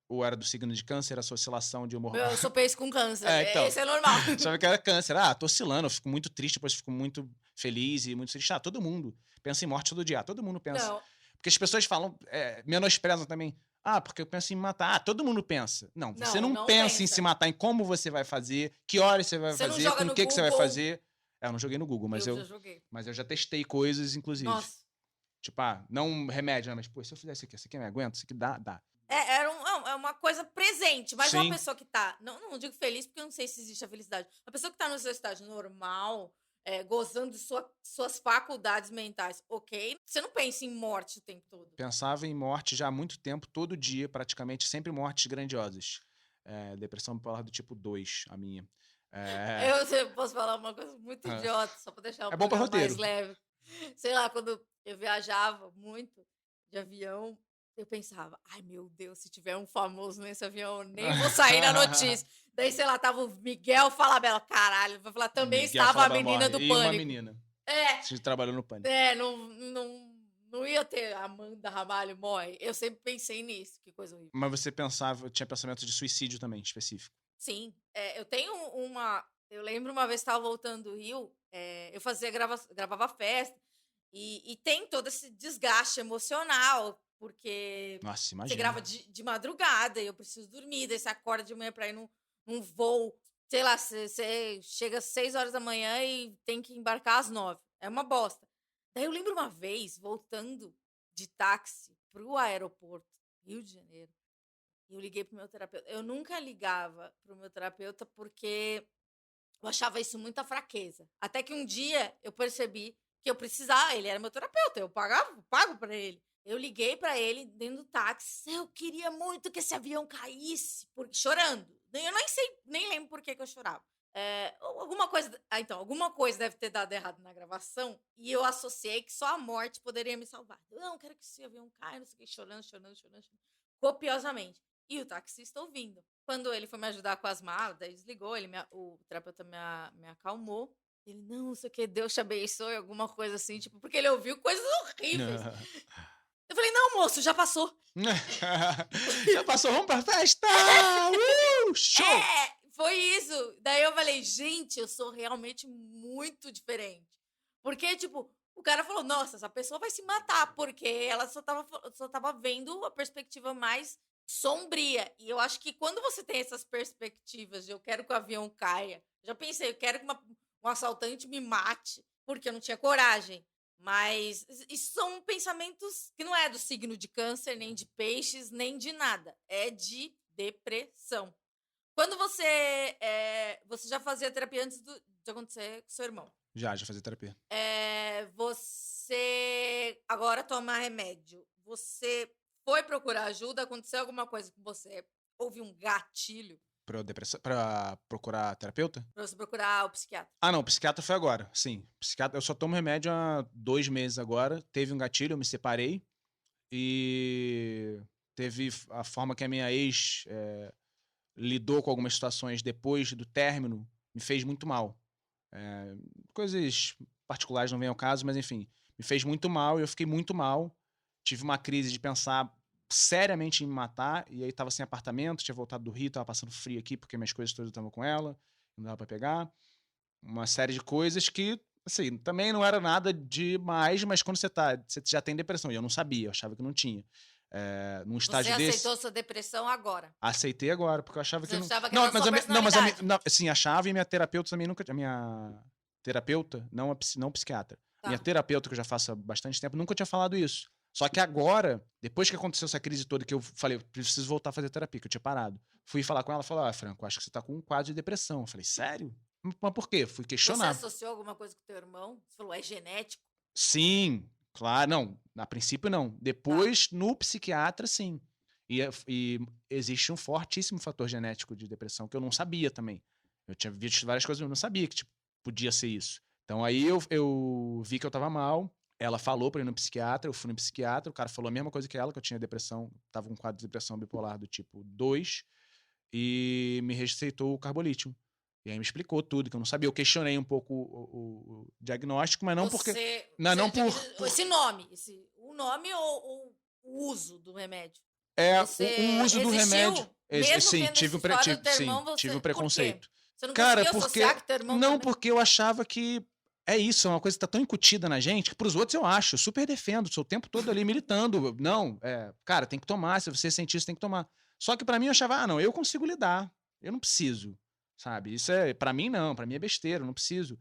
ou era do signo de câncer, essa oscilação de humor. Eu sou peixe com câncer. Então. Isso é normal. Achava que era câncer. Ah, tô oscilando, eu fico muito triste, depois fico muito feliz e muito triste. Ah, todo mundo pensa em morte todo dia. Todo mundo pensa. Não. Porque as pessoas falam, menosprezam também. Ah, porque eu penso em matar. Ah, todo mundo pensa. Não, você não pensa em se matar, em como você vai fazer, que horas você vai Você não fazer, joga com no o que você vai Google. fazer. Eu não joguei no Google, mas Eu já joguei. mas eu já testei coisas, inclusive. Nossa. Tipo, não remédio, né? Mas, pô, se eu fizer isso aqui eu me aguento? Isso aqui dá. É uma coisa presente, mas Sim. uma pessoa que tá. Não digo feliz, porque eu não sei se existe a felicidade. Uma pessoa que tá no seu estágio normal, gozando de suas faculdades mentais, ok? Você não pensa em morte o tempo todo. Pensava em morte já há muito tempo, todo dia, praticamente, sempre mortes grandiosas. Depressão bipolar do tipo 2, a minha. Eu posso falar uma coisa muito idiota, só pra deixar o bom pra programa roteiro. mais leve. Sei lá, quando eu viajava muito de avião, eu pensava, ai meu Deus, se tiver um famoso nesse avião, eu nem vou sair na notícia. Daí, sei lá, tava o Miguel Falabella. Caralho, vai falar, também Miguel estava a Falabella menina morre. do E Pânico. uma menina. Você trabalhou no Pânico. Não ia ter a Amanda Ramalho morre. Eu sempre pensei nisso, que coisa horrível. Mas você tinha pensamento de suicídio também, específico. Sim, eu tenho uma... Eu lembro uma vez que estava voltando do Rio, eu gravava festa, e tem todo esse desgaste emocional, porque Nossa, você imagina. grava de madrugada e eu preciso dormir, daí você acorda de manhã pra ir num voo, sei lá, você chega às 6 horas da manhã e tem que embarcar às 9. É uma bosta. Daí eu lembro uma vez, voltando de táxi pro aeroporto, Rio de Janeiro, e eu liguei pro meu terapeuta. Eu nunca ligava pro meu terapeuta porque eu achava isso muita fraqueza. Até que um dia eu percebi que eu precisava, ele era meu terapeuta, eu pago pra ele. Eu liguei pra ele dentro do táxi, eu queria muito que esse avião caísse, chorando. Eu nem lembro por que eu chorava. Alguma coisa deve ter dado errado na gravação e eu associei que só a morte poderia me salvar. Eu não quero que esse avião caia, não sei o que, chorando, copiosamente. E o taxista ouvindo. Quando ele foi me ajudar com as malas, daí desligou, o terapeuta me acalmou. Ele, não sei o que, Deus te abençoe, alguma coisa assim, tipo, porque ele ouviu coisas horríveis. Eu falei, não, moço, já passou. Já passou, vamos pra festa! Show! Foi isso. Daí eu falei, gente, eu sou realmente muito diferente. Porque, tipo, o cara falou, nossa, essa pessoa vai se matar, porque ela só tava vendo a perspectiva mais sombria. E eu acho que quando você tem essas perspectivas de eu quero que o avião caia, já pensei, eu quero que um assaltante me mate, porque eu não tinha coragem. Mas isso são pensamentos que não é do signo de câncer, nem de peixes, nem de nada. É de depressão. Quando você já fazia terapia antes de acontecer com seu irmão? Já fazia terapia. Você agora toma remédio. Você foi procurar ajuda? Aconteceu alguma coisa com você? Houve um gatilho? Pra procurar terapeuta? Pra você procurar o psiquiatra? Ah, não, o psiquiatra foi agora, sim. Psiquiatra, eu só tomo remédio há 2 meses agora. Teve um gatilho, eu me separei. E teve a forma que a minha ex lidou com algumas situações depois do término, me fez muito mal. Coisas particulares não vem ao caso, mas enfim, me fez muito mal e eu fiquei muito mal. Tive uma crise de pensar seriamente em me matar, e aí tava sem apartamento, tinha voltado do Rio, tava passando frio aqui porque minhas coisas todas estavam com ela, não dava pra pegar. Uma série de coisas que, assim, também não era nada demais, mas quando você já tem depressão, e eu não sabia, eu achava que não tinha. Num estágio Você aceitou sua depressão agora? Aceitei agora, porque eu achava que Você não... achava que era sua personalidade? Sim, achava, e minha terapeuta também nunca... A minha terapeuta, não psiquiatra, Tá. minha terapeuta, que eu já faço há bastante tempo, nunca tinha falado isso. Só que agora, depois que aconteceu essa crise toda, que eu falei, eu preciso voltar a fazer terapia, que eu tinha parado. Fui falar com ela, falou, Franco, acho que você tá com um quadro de depressão. Eu falei, sério? Mas por quê? Fui questionar. Você associou alguma coisa com o teu irmão? Você falou, é genético? Sim, claro. Não, a princípio não. Depois, no psiquiatra, sim. E existe um fortíssimo fator genético de depressão que eu não sabia também. Eu tinha visto várias coisas, eu não sabia que podia ser isso. Então aí eu vi que eu tava mal. Ela falou pra ir no psiquiatra, eu fui no psiquiatra, o cara falou a mesma coisa que ela, que eu tinha depressão, tava com um quadro de depressão bipolar do tipo 2, e me receitou o carbolítio. E aí me explicou tudo, que eu não sabia. Eu questionei um pouco o diagnóstico, mas não porque... Não por... Esse nome, o nome ou o uso do remédio? O uso do remédio. Mesmo Sim, vendo essa história do Termão, você... tive um Por quê? preconceito. Você não Cara, conseguia associar que Termão não, também? porque eu achava que é isso, é uma coisa que tá tão incutida na gente, que pros outros eu acho, eu super defendo, sou o tempo todo ali militando. Não, cara, tem que tomar, se você sentir isso, tem que tomar. Só que pra mim eu achava, não, eu consigo lidar, eu não preciso, sabe? Isso pra mim não, pra mim é besteira, eu não preciso.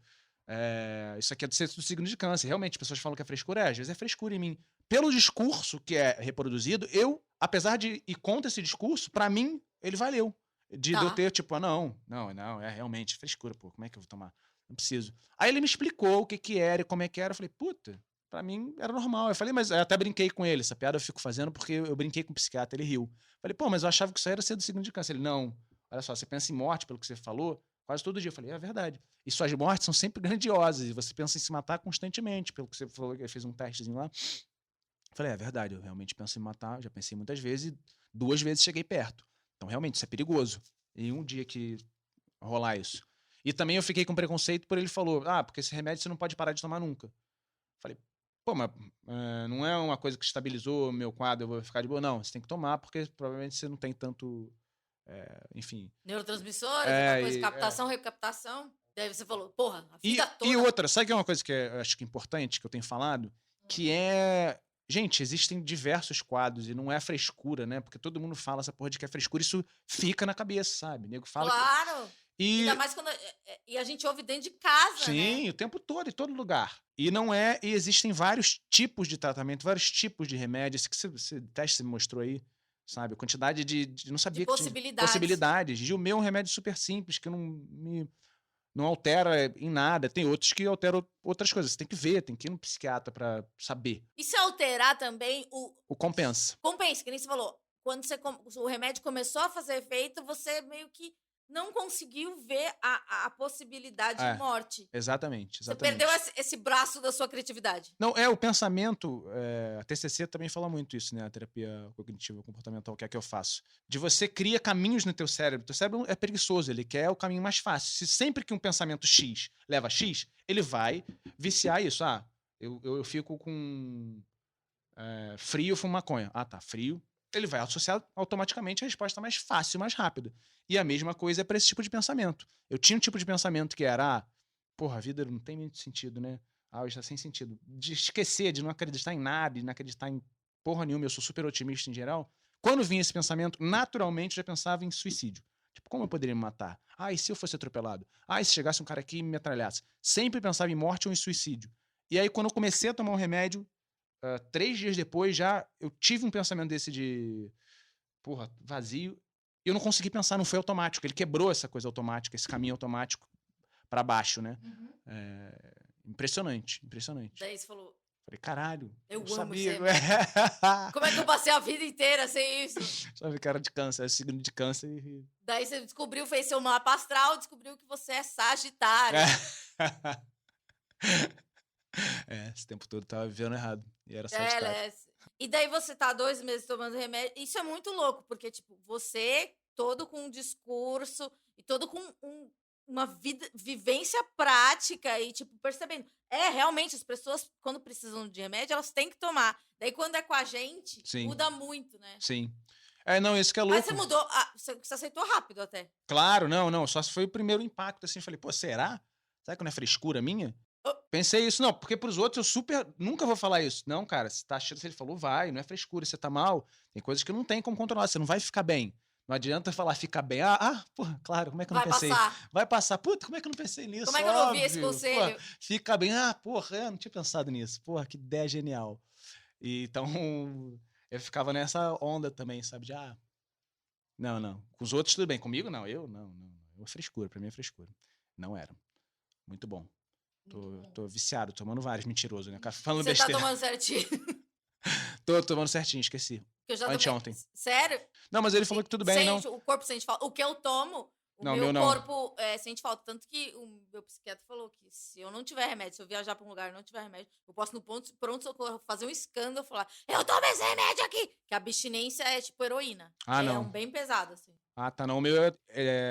Isso aqui é do signo de câncer. Realmente, as pessoas falam que é frescura, às vezes é frescura em mim. Pelo discurso que é reproduzido, eu, apesar de ir contra esse discurso, pra mim, ele valeu. De eu ter, tipo, não, é realmente frescura, pô, como é que eu vou tomar? Não preciso. Aí ele me explicou o que era e como é que era. Eu falei, puta, pra mim era normal. Eu falei, mas eu até brinquei com ele. Essa piada eu fico fazendo porque eu brinquei com o psiquiatra, ele riu. Falei, pô, mas eu achava que isso aí era ser do signo de câncer. Ele, não, olha só, você pensa em morte, pelo que você falou, quase todo dia. Eu falei, é verdade. E suas mortes são sempre grandiosas e você pensa em se matar constantemente, pelo que você falou, que ele fez um testezinho lá. Eu falei, é verdade, eu realmente penso em matar, já pensei muitas vezes e 2 vezes cheguei perto. Então, realmente, isso é perigoso. E um dia que rolar isso. E também eu fiquei com preconceito por ele falou, porque esse remédio você não pode parar de tomar nunca. Falei, pô, mas não é uma coisa que estabilizou o meu quadro, eu vou ficar de boa. Não, você tem que tomar, porque provavelmente você não tem tanto, enfim... Neurotransmissores, aquela coisa de captação, recaptação. Daí você falou, porra, a vida toda... E outra, sabe que é uma coisa que eu acho que é importante, que eu tenho falado? Que é... Gente, existem diversos quadros e não é frescura, né? Porque todo mundo fala essa porra de que é frescura, isso fica na cabeça, sabe? O nego fala claro! Ainda mais quando... E a gente ouve dentro de casa, né? Sim, o tempo todo, em todo lugar. E não é... E existem vários tipos de tratamento, vários tipos de remédio. Esse que esse teste você me mostrou aí, sabe? A quantidade de não sabia que tinha possibilidades. E o meu é um remédio super simples, que não altera em nada. Tem outros que alteram outras coisas. Você tem que ver, tem que ir no psiquiatra pra saber. E se alterar também o compensa. Compensa, que nem você falou. Quando o remédio começou a fazer efeito, você meio que não conseguiu ver a possibilidade de morte. Exatamente. Você perdeu esse braço da sua criatividade. Não, o pensamento... a TCC também fala muito isso, né? A terapia cognitiva comportamental, que é que eu faço. De você cria caminhos no teu cérebro. Teu cérebro é preguiçoso, ele quer o caminho mais fácil. Se sempre que um pensamento X leva a X, ele vai viciar isso. Eu fico com frio, fumo maconha. Tá, frio. Ele vai associar automaticamente a resposta mais fácil, mais rápida. E a mesma coisa é para esse tipo de pensamento. Eu tinha um tipo de pensamento que era, porra, a vida não tem muito sentido, né? Hoje tá sem sentido. De esquecer, de não acreditar em nada, de não acreditar em porra nenhuma, eu sou super otimista em geral. Quando vinha esse pensamento, naturalmente eu já pensava em suicídio. Tipo, como eu poderia me matar? E se eu fosse atropelado? E se chegasse um cara aqui e me metralhasse? Sempre pensava em morte ou em suicídio. E aí, quando eu comecei a tomar um remédio, 3 dias depois já eu tive um pensamento desse de vazio, e eu não consegui pensar, não foi automático, ele quebrou essa coisa automática, esse caminho automático pra baixo, né? Impressionante. Daí você falou, falei, caralho, eu sabia. amo você. Como é que eu passei a vida inteira sem isso? Sabe, cara de câncer, signo de câncer. Daí você descobriu, fez seu mapa astral, descobriu que você é sagitário. Esse tempo todo eu tava vivendo errado. E era sagitário. E daí você tá 2 meses tomando remédio. Isso é muito louco, porque, tipo, você todo com um discurso e todo com uma vivência prática e, tipo, percebendo. Realmente, as pessoas, quando precisam de remédio, elas têm que tomar. Daí, quando é com a gente, muda muito, né? Sim. Não, isso que é louco. Mas você mudou, você aceitou rápido até. Claro, não. Só se foi o primeiro impacto, assim. Falei, pô, será? Será que não é frescura minha? Pensei isso, não, porque pros outros eu nunca vou falar isso. Não, cara, se tá achando, se ele falou, vai, não é frescura, você tá mal. Tem coisas que não tem como controlar, você não vai ficar bem. Não adianta falar ficar bem. Porra, claro, como é que eu não pensei? Vai passar. Puta, como é que eu não pensei nisso? Como é que eu não ouvi esse conselho? Porra, fica bem. Porra, eu não tinha pensado nisso. Porra, que ideia genial. E, então, eu ficava nessa onda também, sabe? De, não. Com os outros tudo bem. Comigo, não. Eu, não. É frescura, pra mim é frescura. Não era. Muito bom. Tô viciado, tomando vários, mentiroso, né? Falando besteira. Você tá tomando certinho? Tô tomando certinho, esqueci. Eu já Anteontem. Sério? Não, mas ele falou que tudo bem, não. O corpo sente falta. O que eu tomo, meu corpo sente falta. Tanto que o meu psiquiatra falou que se eu não tiver remédio, se eu viajar pra um lugar e não tiver remédio, eu posso no pronto-socorro fazer um escândalo e falar, eu tomo esse remédio aqui! Que a abstinência é tipo heroína. Não. Um bem pesado, assim. Tá, não. O meu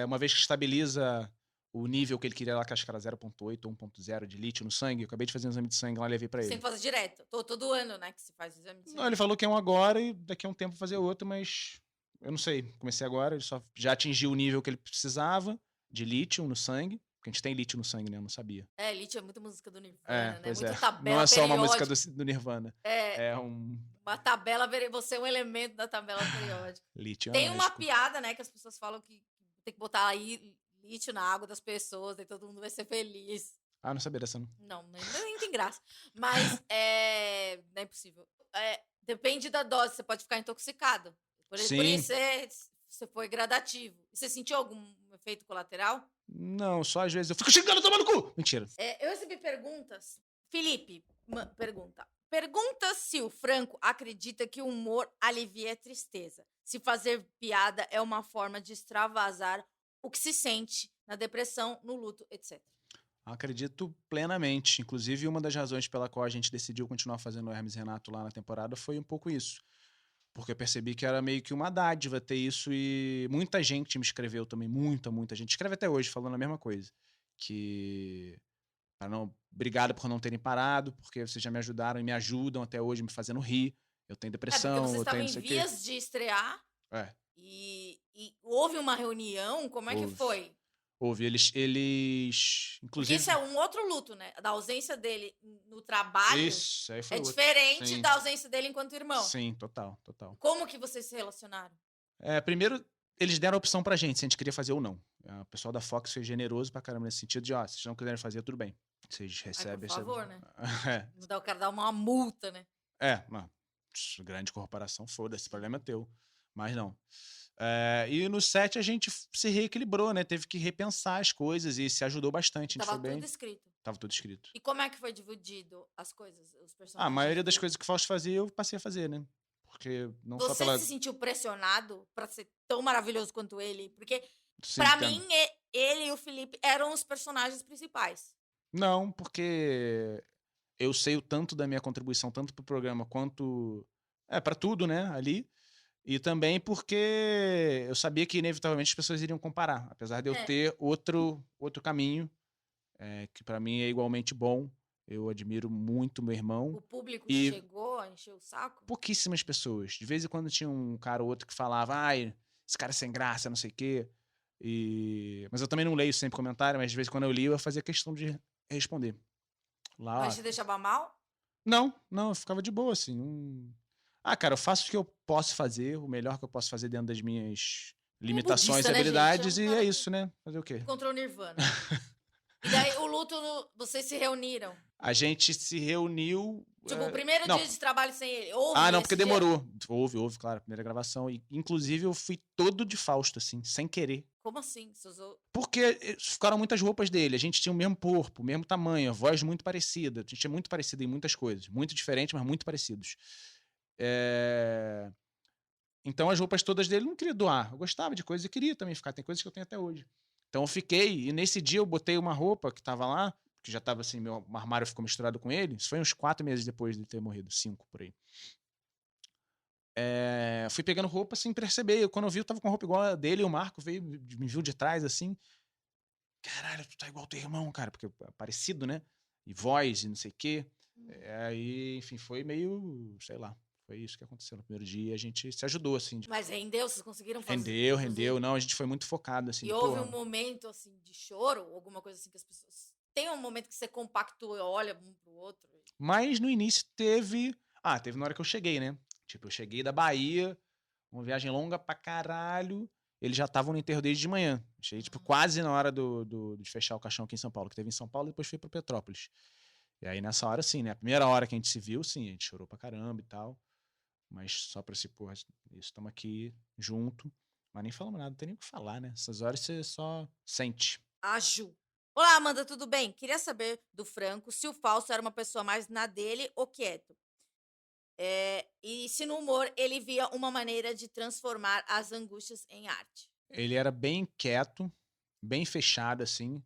uma vez que estabiliza o nível que ele queria lá, que acho que era 0,8 ou 1,0 de lítio no sangue. Eu acabei de fazer um exame de sangue lá e levei pra Você tem ele. que fazer direto. Todo ano, né, que se faz o exame de Não, sangue. ele falou que é um agora e daqui a um tempo fazer outro, mas eu não sei. Comecei agora, ele só já atingiu o nível que ele precisava de lítio no sangue. Porque a gente tem lítio no sangue, né? Eu não sabia. Lítio é muita música do É, Nirvana, né? pois Muita é. tabela Não é só uma música periódica. do Nirvana. É, É um uma tabela, você é um elemento da tabela periódica. lítio Tem uma mágico. piada, né, que as pessoas falam que tem que botar aí lítio na água das pessoas, daí todo mundo vai ser feliz. Ah, não sabia dessa, não. Não, nem tem graça. Mas não é impossível. Depende da dose, você pode ficar intoxicado. Por Sim. isso você foi gradativo. E você sentiu algum efeito colateral? Não, só às vezes eu fico xingando, tomando cu! Mentira. Eu recebi perguntas. Felipe pergunta. Pergunta se o Franco acredita que o humor alivia a tristeza. Se fazer piada é uma forma de extravasar o que se sente na depressão, no luto, etc. Acredito plenamente. Inclusive, uma das razões pela qual a gente decidiu continuar fazendo o Hermes e Renato lá na temporada foi um pouco isso. Porque eu percebi que era meio que uma dádiva ter isso e muita gente me escreveu também, muita gente. Escreve até hoje falando a mesma coisa. Que obrigado por não terem parado, porque vocês já me ajudaram e me ajudam até hoje, me fazendo rir. Eu tenho Porque depressão, vocês eu estavam tenho em não sei o quê. vias de estrear É, e houve uma reunião, como é que Houve. foi? houve. Eles Porque inclusive... isso é um outro luto, né? Da ausência dele no trabalho Isso, aí foi é outro. diferente Sim. da ausência dele enquanto irmão. Sim, total. Como que vocês se relacionaram? Primeiro, eles deram a opção pra gente, se a gente queria fazer ou não. O pessoal da Fox foi generoso pra caramba nesse sentido de, se vocês não quiserem fazer, tudo bem. Vocês recebem... por favor, né? É. O cara dá uma multa, né? Grande corporação, foda-se, problema é teu. Mas não. E no set a gente se reequilibrou, né? Teve que repensar as coisas e se ajudou bastante. A gente Tava foi bem. tudo escrito. Tava tudo escrito. E como é que foi dividido as coisas, os personagens? A maioria das coisas que o Fausto fazia, eu passei a fazer, né? Porque não só Você pela... se sentiu pressionado pra ser tão maravilhoso quanto ele? Porque, Sim, pra entendo. mim, ele e o Felipe eram os personagens principais. Não, porque eu sei o tanto da minha contribuição, tanto pro programa quanto... pra tudo, né? Ali. E também porque eu sabia que, inevitavelmente, as pessoas iriam comparar. Apesar de eu ter outro caminho, que pra mim é igualmente bom. Eu admiro muito meu irmão. O público E- chegou a encher o saco? Pouquíssimas pessoas. De vez em quando tinha um cara ou outro que falava, ai, esse cara é sem graça, não sei o quê. Mas eu também não leio sempre comentário, mas de vez em quando eu li, eu fazia questão de responder. Lá, Mas te deixava mal? Não, eu ficava de boa, assim. Cara, eu faço o que eu posso fazer, o melhor que eu posso fazer dentro das minhas limitações budista, e né, habilidades, gente? É um e cara é isso, né? Fazer o quê? Encontrou o Nirvana. E daí, o luto, vocês se reuniram? A gente se reuniu... Tipo, o primeiro não. dia de trabalho sem ele. Houve Não, porque esse dia? demorou. Houve, claro, a primeira gravação. E, inclusive, eu fui todo de Fausto, assim, sem querer. Como assim? Você usou... Porque ficaram muitas roupas dele. A gente tinha o mesmo corpo, o mesmo tamanho, a voz muito parecida. A gente é muito parecido em muitas coisas. Muito diferente, mas muito parecidos. Então, as roupas todas dele eu não queria doar. Eu gostava de coisas e queria também ficar. Tem coisas que eu tenho até hoje. Então, eu fiquei. E nesse dia, eu botei uma roupa que tava lá, que já tava assim, meu armário ficou misturado com ele. Isso foi uns 4 meses depois de ele ter morrido. 5, por aí. Fui pegando roupa sem perceber. Quando eu vi, eu tava com roupa igual a dele. E o Marco veio, me viu de trás, assim. Caralho, tu tá igual teu irmão, cara. Porque é parecido, né? E voz e não sei o quê. Aí, enfim, foi meio... Sei lá. Foi isso que aconteceu no primeiro dia. A gente se ajudou, assim. Mas rendeu? Vocês conseguiram fazer? Rendeu. Não, a gente foi muito focado, assim. E houve um momento, assim, de choro? Alguma coisa assim que as pessoas... Tem um momento que você compactua e olha um pro outro? Mas no início teve... teve na hora que eu cheguei, né? Tipo, eu cheguei da Bahia, uma viagem longa pra caralho. Eles já estavam no enterro desde de manhã. Cheguei, tipo, quase na hora de fechar o caixão aqui em São Paulo, que teve em São Paulo e depois foi pra Petrópolis. E aí, nessa hora, sim, né? A primeira hora que a gente se viu, sim, a gente chorou pra caramba e tal. Mas só pra porra, isso, estamos aqui junto. Mas nem falamos nada, não tem nem o que falar, né? Essas horas você só sente. A Ju. Olá, Amanda, tudo bem? Queria saber do Franco se o Fausto era uma pessoa mais na dele ou quieto. E se no humor ele via uma maneira de transformar as angústias em arte. Ele era bem quieto, bem fechado, assim.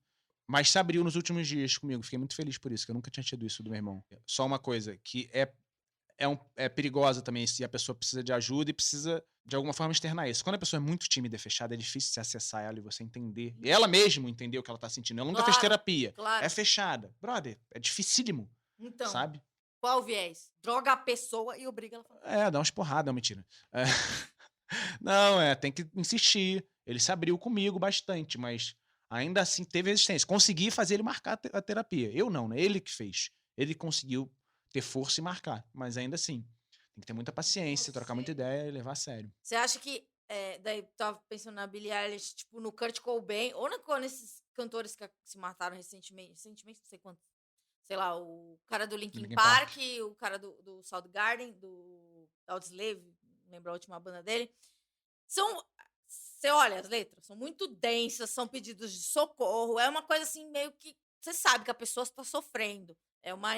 Mas se abriu nos últimos dias comigo. Fiquei muito feliz por isso, que eu nunca tinha tido isso do meu irmão. Só uma coisa, que é perigosa também se a pessoa precisa de ajuda e precisa, de alguma forma, externar isso. Quando a pessoa é muito tímida e fechada, é difícil você acessar ela e você entender. E ela mesma entender o que ela tá sentindo. Ela nunca fez Claro, terapia. claro. É fechada. Brother, é dificílimo, Então, sabe? qual o viés? Droga a pessoa e obriga ela a falar. Dá umas porradas, não, mentira. Não, tem que insistir. Ele se abriu comigo bastante, mas ainda assim teve resistência. Consegui fazer ele marcar a terapia. Eu não, né? Ele que fez. Ele conseguiu ter força e marcar, mas ainda assim, tem que ter muita paciência, trocar muita ideia e levar a sério. Você acha que, daí tava pensando na Billie Eilish, tipo, no Kurt Cobain, ou nesses cantores que se mataram recentemente, não sei quanto, sei lá, o cara do Linkin Linkin Park, Park. o cara do Soundgarden, do Audioslave, não lembro a última banda dele, você olha as letras, são muito densas, são pedidos de socorro, é uma coisa assim, meio que, você sabe que a pessoa está sofrendo, é uma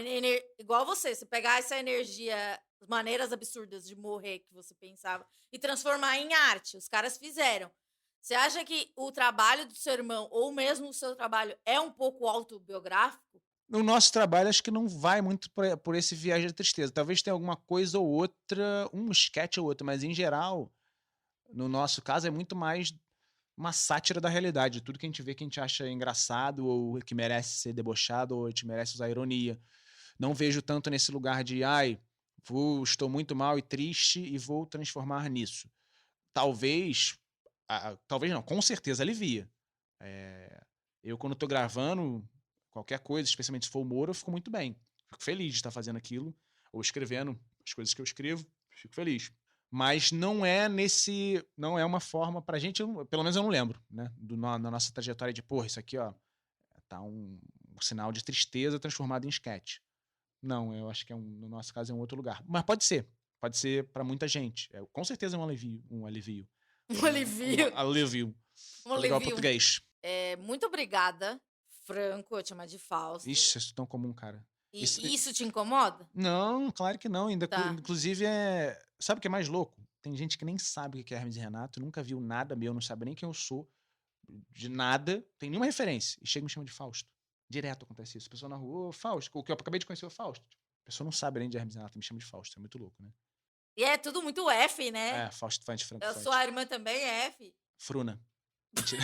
igual você pegar essa energia, maneiras absurdas de morrer que você pensava e transformar em arte. Os caras fizeram. Você acha que o trabalho do seu irmão, ou mesmo o seu trabalho, é um pouco autobiográfico? No nosso trabalho, acho que não vai muito por esse viagem da tristeza. Talvez tenha alguma coisa ou outra, um sketch ou outro, mas em geral, no nosso caso, é muito mais uma sátira da realidade. Tudo que a gente vê que a gente acha engraçado, ou que merece ser debochado, ou a gente merece usar ironia. Não vejo tanto nesse lugar de, estou muito mal e triste e vou transformar nisso. Talvez não, com certeza alivia. Eu, quando estou gravando qualquer coisa, especialmente se for humor, eu fico muito bem. Fico feliz de estar fazendo aquilo, ou escrevendo as coisas que eu escrevo, fico feliz. Mas não é uma forma pra gente, pelo menos eu não lembro, né? Na nossa trajetória de, isso aqui, tá um sinal de tristeza transformado em sketch. Não, eu acho que no nosso caso é um outro lugar. Mas pode ser pra muita gente. Com certeza é um alivio. Um alivio. Alívio. Legal português. Muito obrigada, Franco, eu te chamar de Fausto. Ixi, isso é tão comum, cara. E isso te incomoda? Não, claro que não. Tá. Inclusive, sabe o que é mais louco? Tem gente que nem sabe o que é Hermes e Renato, nunca viu nada meu, não sabe nem quem eu sou, de nada, tem nenhuma referência. E chega e me chama de Fausto. Direto acontece isso. A pessoa na rua, Fausto, o que eu acabei de conhecer o Fausto. A pessoa não sabe nem de Hermes e Renato, me chama de Fausto. É muito louco, né? E é tudo muito F, né? Fausto Fante, Franco Fante. Sua irmã também é F? Fruna. Mentira.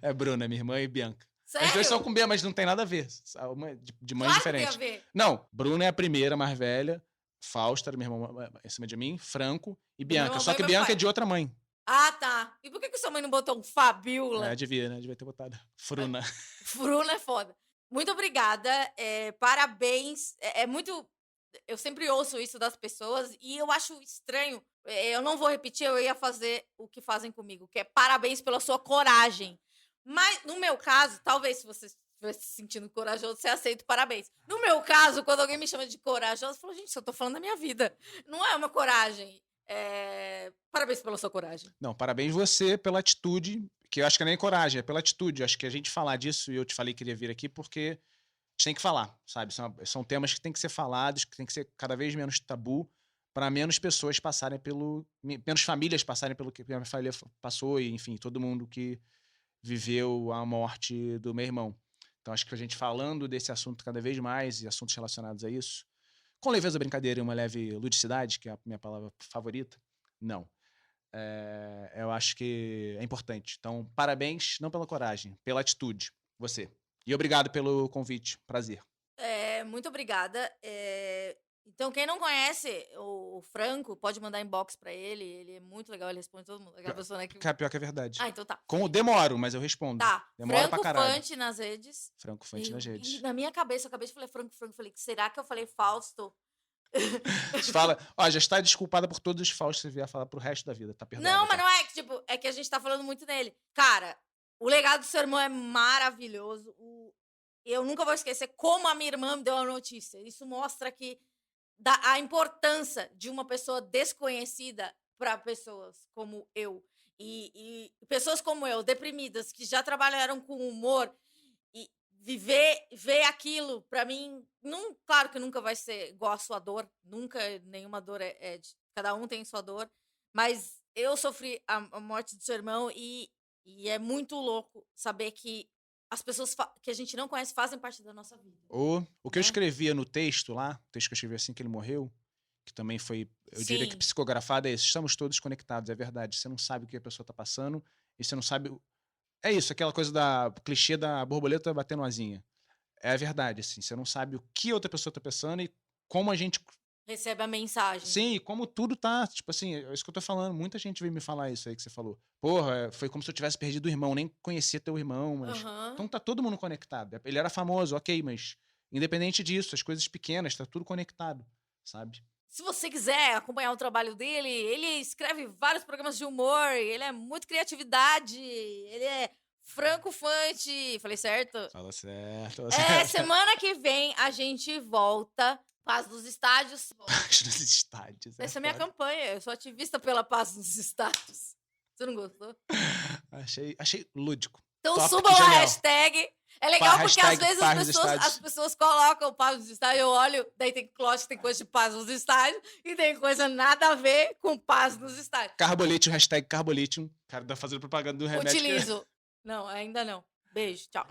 É Bruna, minha irmã, e Bianca. Sério? As duas são com B, mas não tem nada a ver. De mães diferentes. Tem a ver. Não, Bruna é a primeira, mais velha. Fausto era minha irmã em cima de mim. Franco e Bianca. Só que Bianca é de outra mãe. Ah, tá. E por que sua mãe não botou um Fabiola? Devia, né? Devia ter botado. Fruna. Fruna é foda. Muito obrigada. Parabéns. É muito... Eu sempre ouço isso das pessoas e eu acho estranho. Eu não vou repetir, eu ia fazer o que fazem comigo, que é parabéns pela sua coragem. Mas, no meu caso, talvez se você estivesse se sentindo corajoso, você aceita parabéns. No meu caso, quando alguém me chama de corajoso, eu falo, gente, eu tô falando da minha vida. Não é uma coragem. Parabéns pela sua coragem. Não, parabéns você pela atitude, que eu acho que nem coragem, é pela atitude. Eu acho que a gente falar disso, e eu te falei que queria vir aqui, porque a gente tem que falar, sabe? São temas que tem que ser falados, que tem que ser cada vez menos tabu, para menos pessoas passarem menos famílias passarem pelo que a minha família passou, e enfim, todo mundo que viveu a morte do meu irmão. Então acho que a gente falando desse assunto cada vez mais, e assuntos relacionados a isso, com leveza, brincadeira e uma leve ludicidade, que é a minha palavra favorita, não. Eu acho que é importante. Então, parabéns, não pela coragem, pela atitude, você. E obrigado pelo convite. Prazer. Muito obrigada. Então, quem não conhece o Franco, pode mandar inbox pra ele. Ele é muito legal, ele responde todo mundo. Pior que é verdade. Então tá. Demoro, mas eu respondo. Tá. Demora pra caralho. Franco Fante nas redes. Franco Fante nas redes. E na minha cabeça, eu acabei de falar Franco. Falei, será que eu falei Fausto? Você fala, já está desculpada por todos os Faustos que você vier falar pro resto da vida, tá perdoado. Não, mas não é que, é que a gente tá falando muito nele. Cara, o legado do seu irmão é maravilhoso. Eu nunca vou esquecer como a minha irmã me deu a notícia. Isso mostra que a importância de uma pessoa desconhecida para pessoas como eu. E pessoas como eu, deprimidas, que já trabalharam com humor, e ver aquilo, para mim, claro que nunca vai ser igual a sua dor, nunca, nenhuma dor cada um tem sua dor, mas eu sofri a morte do seu irmão e é muito louco saber que as pessoas que a gente não conhece fazem parte da nossa vida. O que eu Né? escrevia no texto lá, o texto que eu escrevi assim que ele morreu, que também foi, eu diria que Sim. psicografado, é isso. Estamos todos conectados, é verdade. Você não sabe o que a pessoa tá passando e você não sabe... É isso, aquela coisa da clichê da borboleta batendo asinha. É a verdade, assim. Você não sabe o que outra pessoa tá pensando e como a gente... Recebe a mensagem. Sim, e como tudo tá, tipo assim, é isso que eu tô falando. Muita gente veio me falar isso aí que você falou. Porra, foi como se eu tivesse perdido o irmão, nem conhecia teu irmão, mas... Aham. Então tá todo mundo conectado. Ele era famoso, ok, mas independente disso, as coisas pequenas, tá tudo conectado, sabe? Se você quiser acompanhar o trabalho dele, ele escreve vários programas de humor, ele é muito criatividade, ele é francofante. Falei certo? Fala certo. Semana que vem a gente volta. Paz nos estádios. Paz nos estádios. Essa é a minha foda. campanha. Eu sou ativista pela paz nos estádios. Você não gostou? Achei lúdico. Então Top, subam a genial. hashtag. É legal porque às Hashtag vezes paz nos as estádios. pessoas colocam paz nos estádios. Eu olho, daí tem lógico, tem coisa de paz nos estádios e tem coisa nada a ver com paz nos estádios. Carbolítio, hashtag Carbolítio. O cara tá fazendo propaganda do remédio. Utilizo. Não, ainda não. Beijo, tchau.